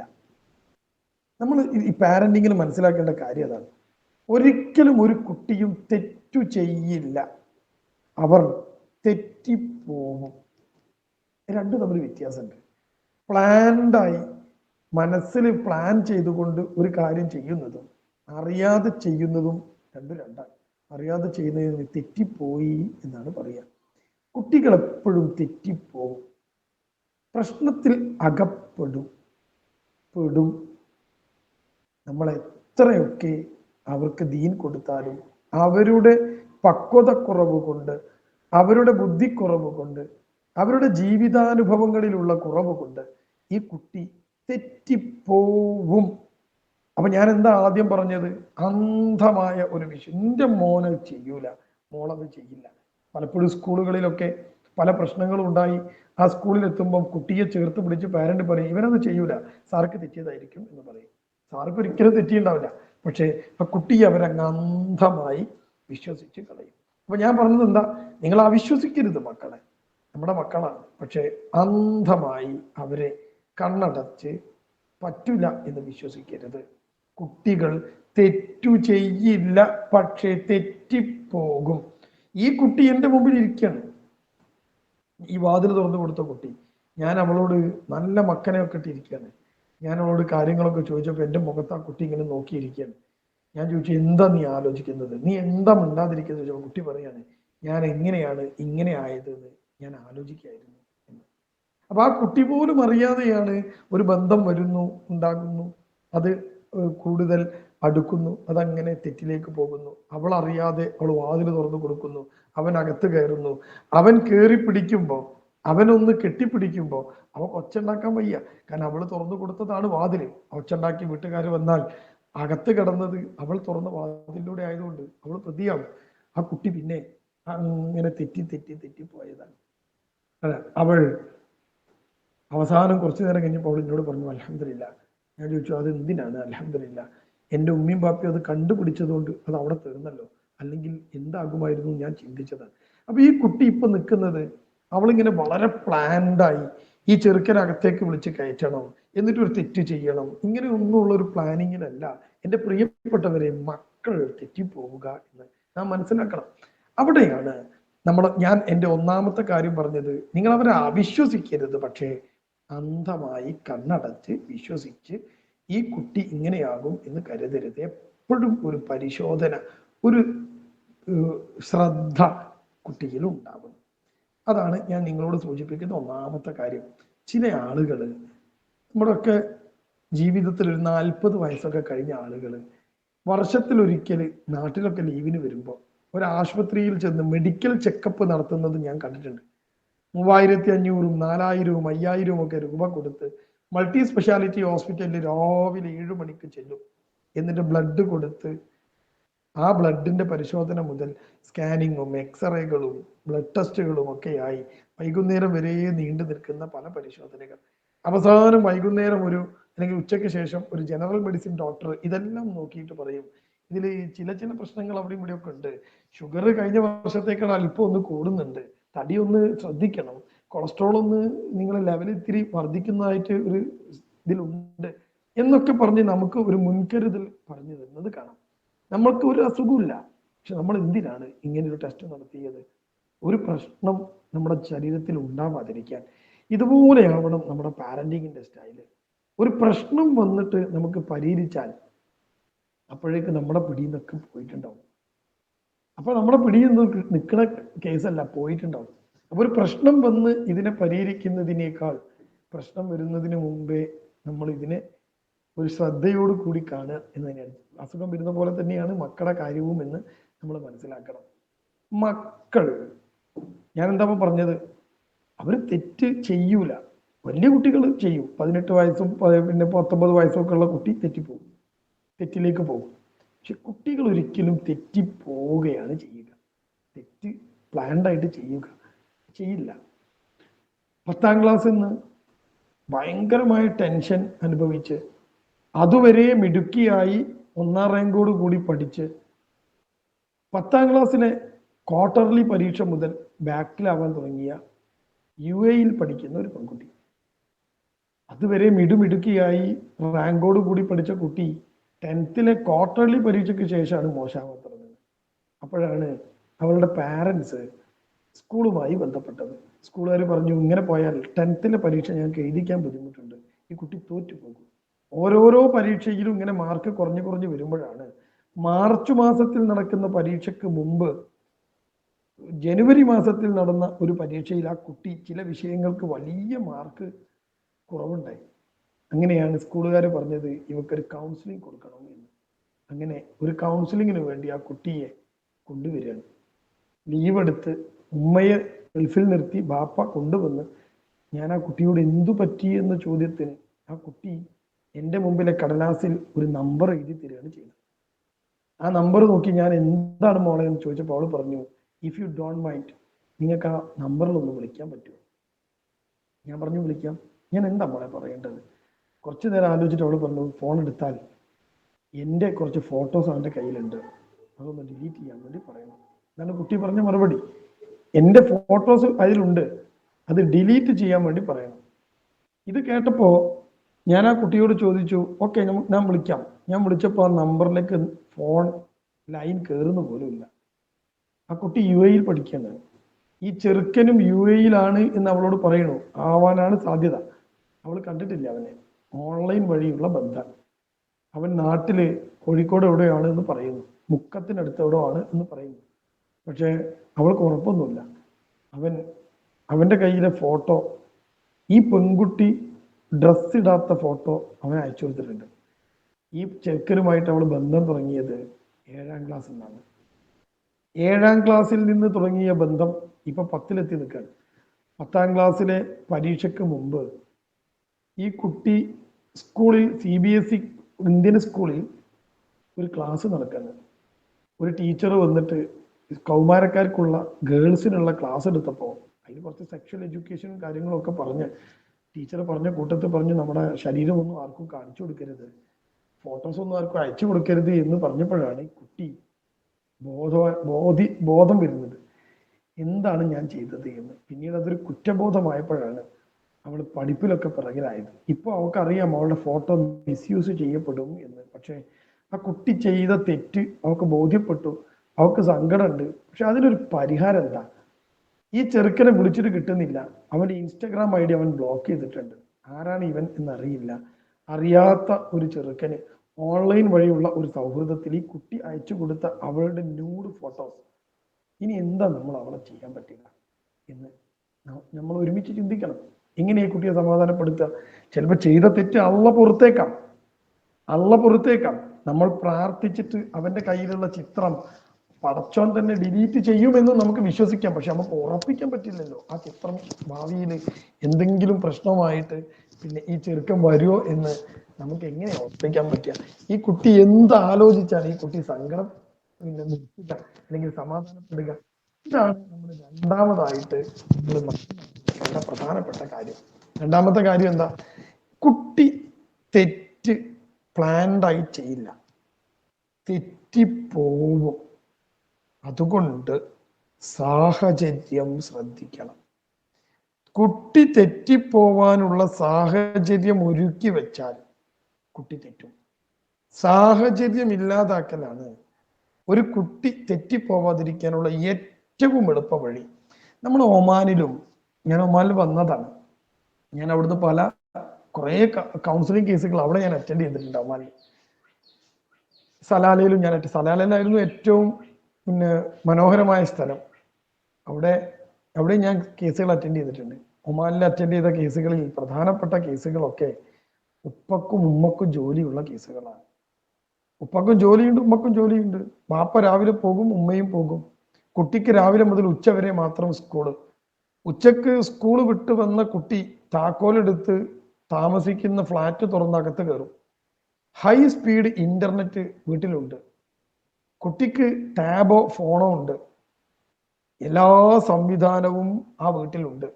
നമ്മൾ ഈ പാരന്റിങ്ങിന് മനസ്സിലാക്കേണ്ട കാര്യം അതാണ്. ഒരിക്കലും ഒരു കുട്ടിയും തെറ്റു ചെയ്യില്ല, അവർ തെറ്റിപ്പോകും. രണ്ടും തമ്മിൽ വ്യത്യാസമുണ്ട്. പ്ലാൻഡായി മനസ്സിൽ പ്ലാൻ ചെയ്തുകൊണ്ട് ഒരു കാര്യം ചെയ്യുന്നതും അറിയാതെ ചെയ്യുന്നതും രണ്ടാണ്. അറിയാതെ ചെയ്യുന്നതിന് തെറ്റിപ്പോയി എന്നാണ് പറയുക. കുട്ടികൾ എപ്പോഴും തെറ്റിപ്പോകും, പ്രശ്നത്തിൽ അകപ്പെടും. നമ്മൾ എത്രയൊക്കെ അവർക്ക് ദീൻ കൊടുത്താലും അവരുടെ പക്വതക്കുറവ് കൊണ്ട്, അവരുടെ ബുദ്ധിക്കുറവ് കൊണ്ട്, അവരുടെ ജീവിതാനുഭവങ്ങളിലുള്ള കുറവ് കൊണ്ട് ഈ കുട്ടി തെറ്റിപ്പോവും. അപ്പൊ ഞാൻ എന്താ ആദ്യം പറഞ്ഞത്? അന്ധമായ ഒരു വിഷയം. എൻ്റെ മോനെ ചെയ്യൂല, മോളത് ചെയ്യില്ല. പലപ്പോഴും സ്കൂളുകളിലൊക്കെ പല പ്രശ്നങ്ങളും ഉണ്ടായി. ആ സ്കൂളിൽ എത്തുമ്പം കുട്ടിയെ ചേർത്ത് പിടിച്ച് പാരന്റ് പറയും ഇവനത് ചെയ്യൂല, സാർക്ക് തെറ്റിയതായിരിക്കും എന്ന് പറയും. സാർക്ക് ഒരിക്കലും തെറ്റിയുണ്ടാവില്ല, പക്ഷേ ആ കുട്ടിയെ അവരങ്ങ് അന്ധമായി വിശ്വസിച്ച് കളയും. അപ്പൊ ഞാൻ പറഞ്ഞത് എന്താ? നിങ്ങൾ അവിശ്വസിക്കരുത് മക്കളെ, നമ്മുടെ മക്കളാണ്. പക്ഷെ അന്ധമായി അവരെ കണ്ണടച്ച് പറ്റില്ല എന്ന് വിശ്വസിക്കരുത്. കുട്ടികൾ തെറ്റു ചെയ്യില്ല, പക്ഷെ തെറ്റിപ്പോകും. ഈ കുട്ടി എൻ്റെ മുമ്പിൽ ഇരിക്കുകയാണ്, ഈ വാതിൽ തുറന്നു കൊടുത്ത കുട്ടി. ഞാൻ അവളോട് നല്ല മക്കനെയൊക്കെ ഇട്ടിരിക്കുകയാണ്. ഞാൻ അവളോട് കാര്യങ്ങളൊക്കെ ചോദിച്ചപ്പോൾ എൻ്റെ മുഖത്ത് ആ കുട്ടി ഇങ്ങനെ നോക്കിയിരിക്കുകയാണ്. ഞാൻ ചോദിച്ചു, എന്താ നീ ആലോചിക്കുന്നത്, നീ എന്താ മിണ്ടാതിരിക്കുന്നത് ചോദിച്ചപ്പോൾ കുട്ടി പറയാണ്, ഞാൻ എങ്ങനെയാണ് ഇങ്ങനെ ആയത് എന്ന് ഞാൻ ആലോചിക്കായിരുന്നു എന്ന്. അപ്പൊ ആ കുട്ടി പോലും അറിയാതെയാണ് ഒരു ബന്ധം വരുന്നു, ഉണ്ടാകുന്നു, അത് കൂടുതൽ അടുക്കുന്നു, അതങ്ങനെ തെറ്റിലേക്ക് പോകുന്നു. അവൾ അറിയാതെ അവൾ വാതിൽ തുറന്നു കൊടുക്കുന്നു, അവൻ അകത്ത് കയറുന്നു. അവൻ കയറി പിടിക്കുമ്പോൾ, അവനൊന്ന് കെട്ടിപ്പിടിക്കുമ്പോൾ അവൻ ഒച്ചുണ്ടാക്കാൻ വയ്യ. കാരണം അവൾ തുറന്നു കൊടുത്തതാണ് വാതിൽ. ഒച്ചുണ്ടാക്കി വീട്ടുകാർ വന്നാൽ അകത്ത് കിടന്നത് അവൾ തുറന്ന വാതിലൂടെ ആയതുകൊണ്ട് അവൾ പ്രതിയാവും. ആ കുട്ടി പിന്നെ അങ്ങനെ തെറ്റി തെറ്റി തെറ്റി പോയതാണ്. അല്ല, അവൾ അവസാനം കുറച്ചു നേരം കഴിഞ്ഞപ്പോൾ അവൾ എന്നോട് പറഞ്ഞു അൽഹംദുലില്ലാ. ഞാൻ ചോദിച്ചു അത് എന്തിനാണ് അൽഹംദുലില്ലാ? എൻ്റെ ഉമ്മയും ബാപ്പയും അത് കണ്ടുപിടിച്ചതുകൊണ്ട് അത് അവിടെ തീർന്നല്ലോ, അല്ലെങ്കിൽ എന്താകുമായിരുന്നു ഞാൻ ചിന്തിച്ചതാണ്. അപ്പൊ ഈ കുട്ടി ഇപ്പൊ നിൽക്കുന്നത്, അവളിങ്ങനെ വളരെ പ്ലാൻഡായി ഈ ചെറുക്കനകത്തേക്ക് വിളിച്ച് കയറ്റണം, എന്നിട്ട് ഒരു തെറ്റ് ചെയ്യണം, ഇങ്ങനെ ഒന്നുമുള്ള ഒരു പ്ലാനിങ്ങിലല്ല എൻ്റെ പ്രിയപ്പെട്ടവരെ മക്കൾ തെറ്റിപ്പോവുക എന്ന് നാം മനസ്സിലാക്കണം. അവിടെയാണ് ഞാൻ എൻ്റെ ഒന്നാമത്തെ കാര്യം പറഞ്ഞത്. നിങ്ങൾ അവരെ അവിശ്വസിക്കരുത്, പക്ഷേ അന്ധമായി കണ്ണടച്ച് വിശ്വസിച്ച് ഈ കുട്ടി ഇങ്ങനെയാകും എന്ന് കരുതരുത്. എപ്പോഴും ഒരു പരിശോധന, ഒരു ശ്രദ്ധ കുട്ടിയിൽ ഉണ്ടാകും. അതാണ് ഞാൻ നിങ്ങളോട് സൂചിപ്പിക്കുന്ന ഒന്നാമത്തെ കാര്യം. ചില ആളുകൾ, നമ്മുടെയൊക്കെ ജീവിതത്തിൽ ഒരു 40 വയസ്സൊക്കെ കഴിഞ്ഞ ആളുകൾ വർഷത്തിലൊരിക്കൽ നാട്ടിലൊക്കെ ലീവിന് വരുമ്പോൾ ഒരു ആശുപത്രിയിൽ ചെന്ന് മെഡിക്കൽ ചെക്കപ്പ് നടത്തുന്നത് ഞാൻ കണ്ടിട്ടുണ്ട്. 3500, 4000, 5000 ഒക്കെ രൂപ കൊടുത്ത് മൾട്ടി സ്പെഷ്യാലിറ്റി ഹോസ്പിറ്റലിൽ രാവിലെ 7 മണിക്ക് ചെല്ലും. എന്നിട്ട് ബ്ലഡ് കൊടുത്ത് ആ ബ്ലഡിന്റെ പരിശോധന മുതൽ സ്കാനിങ്ങും എക്സ്റേകളും ബ്ലഡ് ടെസ്റ്റുകളും ഒക്കെയായി വൈകുന്നേരം വരെ നീണ്ടു നിൽക്കുന്ന പല പരിശോധനകൾ. അവസാനം വൈകുന്നേരം അല്ലെങ്കിൽ ഉച്ചയ്ക്ക് ശേഷം ഒരു ജനറൽ മെഡിസിൻ ഡോക്ടർ ഇതെല്ലാം നോക്കിയിട്ട് പറയും, ഇതിൽ ചില ചില പ്രശ്നങ്ങൾ അവിടെയും ഇവിടെയൊക്കെ ഉണ്ട്. ഷുഗർ കഴിഞ്ഞ വർഷത്തേക്കാൾ അല്പം ഒന്ന് കൂടുന്നുണ്ട്, തടി ഒന്ന് ശ്രദ്ധിക്കണം, കൊളസ്ട്രോൾ ഒന്ന് നിങ്ങളെ ലെവൽ ഇത്തിരി വർദ്ധിക്കുന്നതായിട്ട് ഒരു ഇതിലുണ്ട് എന്നൊക്കെ പറഞ്ഞ് നമുക്ക് ഒരു മുൻകരുതൽ പറഞ്ഞു തരുന്നത് കാണാം. നമ്മൾക്ക് ഒരു അസുഖമില്ല, പക്ഷെ നമ്മൾ എന്തിനാണ് ഇങ്ങനെ ഒരു ടെസ്റ്റ് നടത്തിയത്? ഒരു പ്രശ്നം നമ്മുടെ ശരീരത്തിൽ ഉണ്ടാവാതിരിക്കാൻ. ഇതുപോലെയാവണം നമ്മുടെ പാരന്റിങ്ങിന്റെ സ്റ്റൈല്. ഒരു പ്രശ്നം വന്നിട്ട് നമുക്ക് പരിഹരിച്ചാൽ അപ്പോഴേക്ക് നമ്മുടെ പിടിയിൽ നിന്നൊക്കെ പോയിട്ടുണ്ടാവും. അപ്പൊ നമ്മുടെ പിടിയിൽ നിന്ന് നിൽക്കുന്ന കേസല്ല, പോയിട്ടുണ്ടാവും. അപ്പൊ ഒരു പ്രശ്നം വന്ന് ഇതിനെ പരിഹരിക്കുന്നതിനേക്കാൾ പ്രശ്നം വരുന്നതിന് മുമ്പേ നമ്മൾ ഇതിനെ ഒരു ശ്രദ്ധയോട് കൂടി കാണുക എന്ന് തന്നെയാണ്. അസുഖം വരുന്ന പോലെ തന്നെയാണ് മക്കളുടെ കാര്യവും എന്ന് നമ്മൾ മനസ്സിലാക്കണം. മക്കൾ, ഞാൻ എന്താ പറഞ്ഞത്, അവർ തെറ്റ് ചെയ്യൂല. വലിയ കുട്ടികൾ ചെയ്യും. 18 വയസ്സും പിന്നെ 19 വയസ്സും ഒക്കെ ഉള്ള കുട്ടി തെറ്റിപ്പോകും, തെറ്റിലേക്ക് പോകും. പക്ഷെ കുട്ടികൾ ഒരിക്കലും തെറ്റിപ്പോവുകയാണ് ചെയ്യുക. തെറ്റ് പ്ലാൻഡായിട്ട് ചെയ്യില്ല. 10ാം ക്ലാസ്സിൽ നിന്ന് ഭയങ്കരമായ ടെൻഷൻ അനുഭവിച്ച് അതുവരെ മിടുക്കിയായി 1ാം റാങ്കോട് കൂടി പഠിച്ച് 10ാം ക്ലാസ്സിലെ ക്വാർട്ടർലി പരീക്ഷ മുതൽ ബാക്കിലാവാൻ തുടങ്ങിയ UAE പഠിക്കുന്ന ഒരു പെൺകുട്ടി, അതുവരെ മിടുമിടുക്കിയായി റാങ്കോട് കൂടി പഠിച്ച കുട്ടി 10th ക്വാർട്ടർലി പരീക്ഷയ്ക്ക് ശേഷമാണ് മോശമാവാൻ തുടങ്ങുന്നത്. അപ്പോഴാണ് അവളുടെ പാരൻസ് സ്കൂളുമായി ബന്ധപ്പെട്ടത്. സ്കൂളുകാർ പറഞ്ഞു, ഇങ്ങനെ പോയാൽ 10th പരീക്ഷ ഞങ്ങൾക്ക് എഴുതിക്കാൻ ബുദ്ധിമുട്ടുണ്ട്, ഈ കുട്ടി തോറ്റുപോകും. ഓരോരോ പരീക്ഷയിലും ഇങ്ങനെ മാർക്ക് കുറഞ്ഞു കുറഞ്ഞു വരുമ്പോഴാണ് മാർച്ച് മാസത്തിൽ നടക്കുന്ന പരീക്ഷയ്ക്ക് മുമ്പ് ജനുവരി മാസത്തിൽ നടന്ന ഒരു പരീക്ഷയിൽ ആ കുട്ടി ചില വിഷയങ്ങൾക്ക് വലിയ മാർക്ക് കുറവുണ്ടായി. അങ്ങനെയാണ് സ്കൂളുകാർ പറഞ്ഞത് ഇവക്കൊരു കൗൺസിലിംഗ് കൊടുക്കണം എന്ന്. അങ്ങനെ ഒരു കൗൺസിലിങ്ങിന് വേണ്ടി ആ കുട്ടിയെ കൊണ്ടുവരികയാണ്. ലീവ് എടുത്ത് ഉമ്മയെ ഗൾഫിൽ നിർത്തി ബാപ്പ കൊണ്ടുവന്ന്, ഞാൻ ആ കുട്ടിയോട് എന്തു പറ്റി എന്ന ചോദ്യത്തിന് ആ കുട്ടി എൻ്റെ മുമ്പിലെ കടലാസിൽ ഒരു നമ്പർ എഴുതി തരികയാണ് ചെയ്തത്. ആ നമ്പർ നോക്കി ഞാൻ എന്താണ് മോളെ എന്ന് ചോദിച്ചപ്പോൾ അവൾ പറഞ്ഞു, ഇഫ് യു ഡോണ്ട് മൈൻഡ്, നിങ്ങൾക്ക് ആ നമ്പറിൽ ഒന്ന് വിളിക്കാൻ പറ്റുമോ? ഞാൻ പറഞ്ഞു, വിളിക്കാം. ഞാൻ എന്താ മോളെ പറയേണ്ടത്? കുറച്ചു നേരം ആലോചിച്ചിട്ട് അവൾ പറഞ്ഞു, ഫോൺ എടുത്താൽ എൻ്റെ കുറച്ച് ഫോട്ടോസ് അവൻ്റെ കയ്യിലുണ്ട്, അതൊന്ന് ഡിലീറ്റ് ചെയ്യാൻ വേണ്ടി പറയണം. എന്നാണ് കുട്ടി പറഞ്ഞ മറുപടി. എൻ്റെ ഫോട്ടോസ് അതിലുണ്ട്, അത് ഡിലീറ്റ് ചെയ്യാൻ വേണ്ടി പറയണം. ഇത് കേട്ടപ്പോൾ ഞാൻ ആ കുട്ടിയോട് ചോദിച്ചു, ഓക്കെ ഞാൻ വിളിക്കാം. ഞാൻ വിളിച്ചപ്പോൾ ആ നമ്പറിലേക്ക് ഫോൺ ലൈൻ കയറുന്ന പോലും ഇല്ല. ആ കുട്ടി UAE പഠിക്കുകയാണ്. ഈ ചെറുക്കനും UAE എന്ന് അവളോട് പറയണു, ആവാനാണ് സാധ്യത. അവൾ കണ്ടിട്ടില്ല അവനെ, ഓൺലൈൻ വഴിയുള്ള ബന്ധം. അവൻ നാട്ടില് കോഴിക്കോട് എവിടെയാണ് എന്ന് പറയുന്നു, മുക്കത്തിനടുത്ത് എവിടെയോ ആണ് എന്ന് പറയുന്നു. പക്ഷെ അവൾക്ക് ഉറപ്പൊന്നുമില്ല. അവൻ്റെ കയ്യിലെ ഫോട്ടോ, ഈ പെൺകുട്ടി ഡ്രസ് ഇടാത്ത ഫോട്ടോ അവൻ അയച്ചു കൊടുത്തിട്ടുണ്ട്. ഈ ചെറുക്കനുമായിട്ട് അവൾ ബന്ധം തുടങ്ങിയത് 7ാം ക്ലാസ്സിൽ നിന്നാണ്. 7ാം ക്ലാസ്സിൽ നിന്ന് തുടങ്ങിയ ബന്ധം ഇപ്പൊ 10ലെത്തി നിൽക്കുകയാണ്. 10ാം ക്ലാസ്സിലെ പരീക്ഷയ്ക്ക് മുമ്പ് ഈ കുട്ടി സ്കൂളിൽ CBSE ഇന്ത്യൻ സ്കൂളിൽ ഒരു ക്ലാസ് നടക്കുന്നത്. ഒരു ടീച്ചർ വന്നിട്ട് കൗമാരക്കാർക്കുള്ള ഗേൾസിനുള്ള ക്ലാസ് എടുത്തപ്പോൾ അതിൽ കുറച്ച് സെക്ഷൽ എഡ്യൂക്കേഷനും കാര്യങ്ങളും ഒക്കെ പറഞ്ഞ് ടീച്ചർ പറഞ്ഞ കൂട്ടത്തിൽ പറഞ്ഞു നമ്മുടെ ശരീരമൊന്നും ആർക്കും കാണിച്ചു കൊടുക്കരുത്, ഫോട്ടോസ് ഒന്നും ആർക്കും അയച്ചു കൊടുക്കരുത് എന്ന് പറഞ്ഞപ്പോഴാണ് ഈ കുട്ടി ബോധം വരുന്നത്, എന്താണ് ഞാൻ ചെയ്തത് എന്ന്. പിന്നീട് അതൊരു കുറ്റബോധമായപ്പോഴാണ് അവൾ പഠിപ്പിലൊക്കെ പിറകിലായത്. ഇപ്പോൾ അവൾക്കറിയാം അവളുടെ ഫോട്ടോ മിസ്യൂസ് ചെയ്യപ്പെടും എന്ന്. പക്ഷെ ആ കുട്ടി ചെയ്ത തെറ്റ് അവൾക്ക് ബോധ്യപ്പെട്ടു, അവൾക്ക് സങ്കടമുണ്ട്. പക്ഷെ അതിനൊരു പരിഹാരം എന്താ? ഈ ചെറുക്കനെ വിളിച്ചിട്ട് കിട്ടുന്നില്ല, അവന്റെ ഇൻസ്റ്റഗ്രാം ഐ ഡി അവൻ ബ്ലോക്ക് ചെയ്തിട്ടുണ്ട്. ആരാണ് ഇവൻ എന്നറിയില്ല. അറിയാത്ത ഒരു ചെറുക്കന് ഓൺലൈൻ വഴിയുള്ള ഒരു സൗഹൃദത്തിൽ ഈ കുട്ടി അയച്ചു കൊടുത്ത അവളുടെ ന്യൂഡ് ഫോട്ടോസ്. ഇനി എന്താ നമ്മൾ അവളെ ചെയ്യാൻ പറ്റില്ല എന്ന് നമ്മൾ ഒരുമിച്ച് ചിന്തിക്കണം. എങ്ങനെ ഈ കുട്ടിയെ സമാധാനപ്പെടുത്തുക? ചിലപ്പോൾ ചെയ്ത തെറ്റ് അള്ള പുറത്തേക്കാം. നമ്മൾ പ്രാർത്ഥിച്ചിട്ട് അവന്റെ കയ്യിലുള്ള ചിത്രം പടച്ചോൻ തന്നെ ഡിലീറ്റ് ചെയ്യുമെന്ന് നമുക്ക് വിശ്വസിക്കാം. പക്ഷെ നമുക്ക് ഉറപ്പിക്കാൻ പറ്റില്ലല്ലോ ആ ചിത്രം ഭാവിയിൽ എന്തെങ്കിലും പ്രശ്നമായിട്ട് പിന്നെ ഈ ചെറുക്കം വരുമോ എന്ന് നമുക്ക് എങ്ങനെ ഉറപ്പിക്കാൻ പറ്റുക? ഈ കുട്ടി എന്ത് ആലോചിച്ചാണ് ഈ കുട്ടി സങ്കടം പിന്നെ നിർത്തുക അല്ലെങ്കിൽ സമാധാനപ്പെടുക? ഇതാണ് നമ്മൾ രണ്ടാമതായിട്ട് നമ്മൾ മനസ്സിലാക്കേണ്ട പ്രധാനപ്പെട്ട കാര്യം. രണ്ടാമത്തെ കാര്യം എന്താ? കുട്ടി തെറ്റ് പ്ലാൻഡായി ചെയ്യില്ല, തെറ്റിപ്പോവും. അതുകൊണ്ട് സാഹചര്യം ശ്രദ്ധിക്കണം. കുട്ടി തെറ്റിപ്പോവാനുള്ള സാഹചര്യം ഒരുക്കി വെച്ചാൽ കുട്ടി തെറ്റും. സാഹചര്യം ഇല്ലാതാക്കലാണ് ഒരു കുട്ടി തെറ്റിപ്പോവാതിരിക്കാനുള്ള ഏറ്റവും എളുപ്പ വഴി. നമ്മൾ ഞാൻ ഒമാനിൽ വന്നതാണ്. ഞാൻ അവിടുന്ന് കുറേ കൗൺസിലിംഗ് കേസുകൾ അവിടെ ഞാൻ അറ്റൻഡ് ചെയ്തിട്ടുണ്ട്. ഒമാനിൽ സലാലയിലും സലാലയിലായിരുന്നു ഏറ്റവും മനോഹരമായ സ്ഥലം. അവിടെ ഞാൻ കേസുകൾ അറ്റൻഡ് ചെയ്തിട്ടുണ്ട്. ഒമാനിൽ അറ്റൻഡ് ചെയ്ത കേസുകളിൽ പ്രധാനപ്പെട്ട കേസുകളൊക്കെ ഉപ്പക്കും ഉമ്മക്കും ജോലിയുള്ള കേസുകളാണ്. ഉപ്പക്കും ജോലിയുണ്ട്, ഉമ്മക്കും ജോലിയുണ്ട്. ബാപ്പ രാവിലെ പോകും, ഉമ്മയും പോകും. കുട്ടിക്ക് രാവിലെ മുതൽ ഉച്ച വരെ മാത്രം സ്കൂള്. ഉച്ചക്ക് സ്കൂള് വിട്ട് വന്ന കുട്ടി താക്കോലെടുത്ത് താമസിക്കുന്ന ഫ്ലാറ്റ് തുറന്നകത്ത് കയറും. ഹൈ സ്പീഡ് ഇന്റർനെറ്റ് വീട്ടിലുണ്ട്. കുട്ടിക്ക് ടാബോ ഫോണോ ഉണ്ട്. എല്ലാ സംവിധാനവും ആ വീട്ടിലുണ്ട്.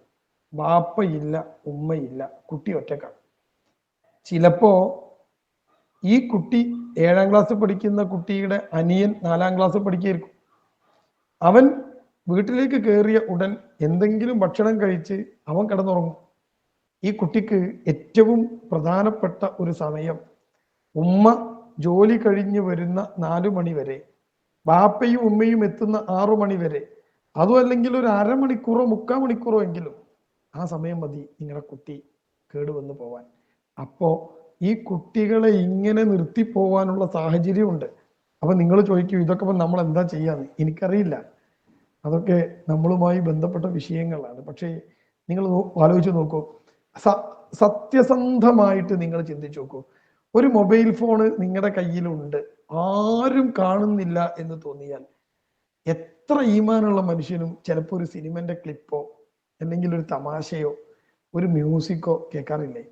ബാപ്പയില്ല, ഉമ്മയില്ല, കുട്ടി ഒറ്റക്കാണ്. ചിലപ്പോ ഈ കുട്ടി 7ാം ക്ലാസ് പഠിക്കുന്ന കുട്ടിയുടെ അനിയൻ 4ാം ക്ലാസ് പഠിക്കുകയായിരിക്കും. അവൻ വീട്ടിലേക്ക് കയറിയ ഉടൻ എന്തെങ്കിലും ഭക്ഷണം കഴിച്ച് അവൻ കിടന്നുറങ്ങും. ഈ കുട്ടിക്ക് ഏറ്റവും പ്രധാനപ്പെട്ട ഒരു സമയം ഉമ്മ ജോലി കഴിഞ്ഞ് വരുന്ന 4 മണി വരെ, ബാപ്പയും ഉമ്മയും എത്തുന്ന 6 മണി വരെ, അതും അല്ലെങ്കിൽ ഒരു അരമണിക്കൂറോ 3/4 മണിക്കൂറോ എങ്കിലും ആ സമയം മതി നിങ്ങളുടെ കുട്ടി കേടുവന്ന് പോവാൻ. അപ്പോ ഈ കുട്ടികളെ ഇങ്ങനെ നിർത്തിപ്പോവാനുള്ള സാഹചര്യമുണ്ട്. അപ്പൊ നിങ്ങൾ ചോദിക്കും ഇതൊക്കെ നമ്മൾ എന്താ ചെയ്യാന്ന്? എനിക്കറിയില്ല, അതൊക്കെ നമ്മളുമായി ബന്ധപ്പെട്ട വിഷയങ്ങളാണ്. പക്ഷേ നിങ്ങൾ ആലോചിച്ച് നോക്കൂ, സത്യസന്ധമായിട്ട് നിങ്ങൾ ചിന്തിച്ചു നോക്കൂ. ഒരു മൊബൈൽ ഫോണ് നിങ്ങളുടെ കയ്യിലുണ്ട്, ആരും കാണുന്നില്ല എന്ന് തോന്നിയാൽ എത്ര ഈമാനുള്ള മനുഷ്യനും ചിലപ്പോൾ ഒരു സിനിമന്റെ ക്ലിപ്പോ അല്ലെങ്കിൽ ഒരു തമാശയോ ഒരു മ്യൂസിക്കോ കേൾക്കാറില്ലേ?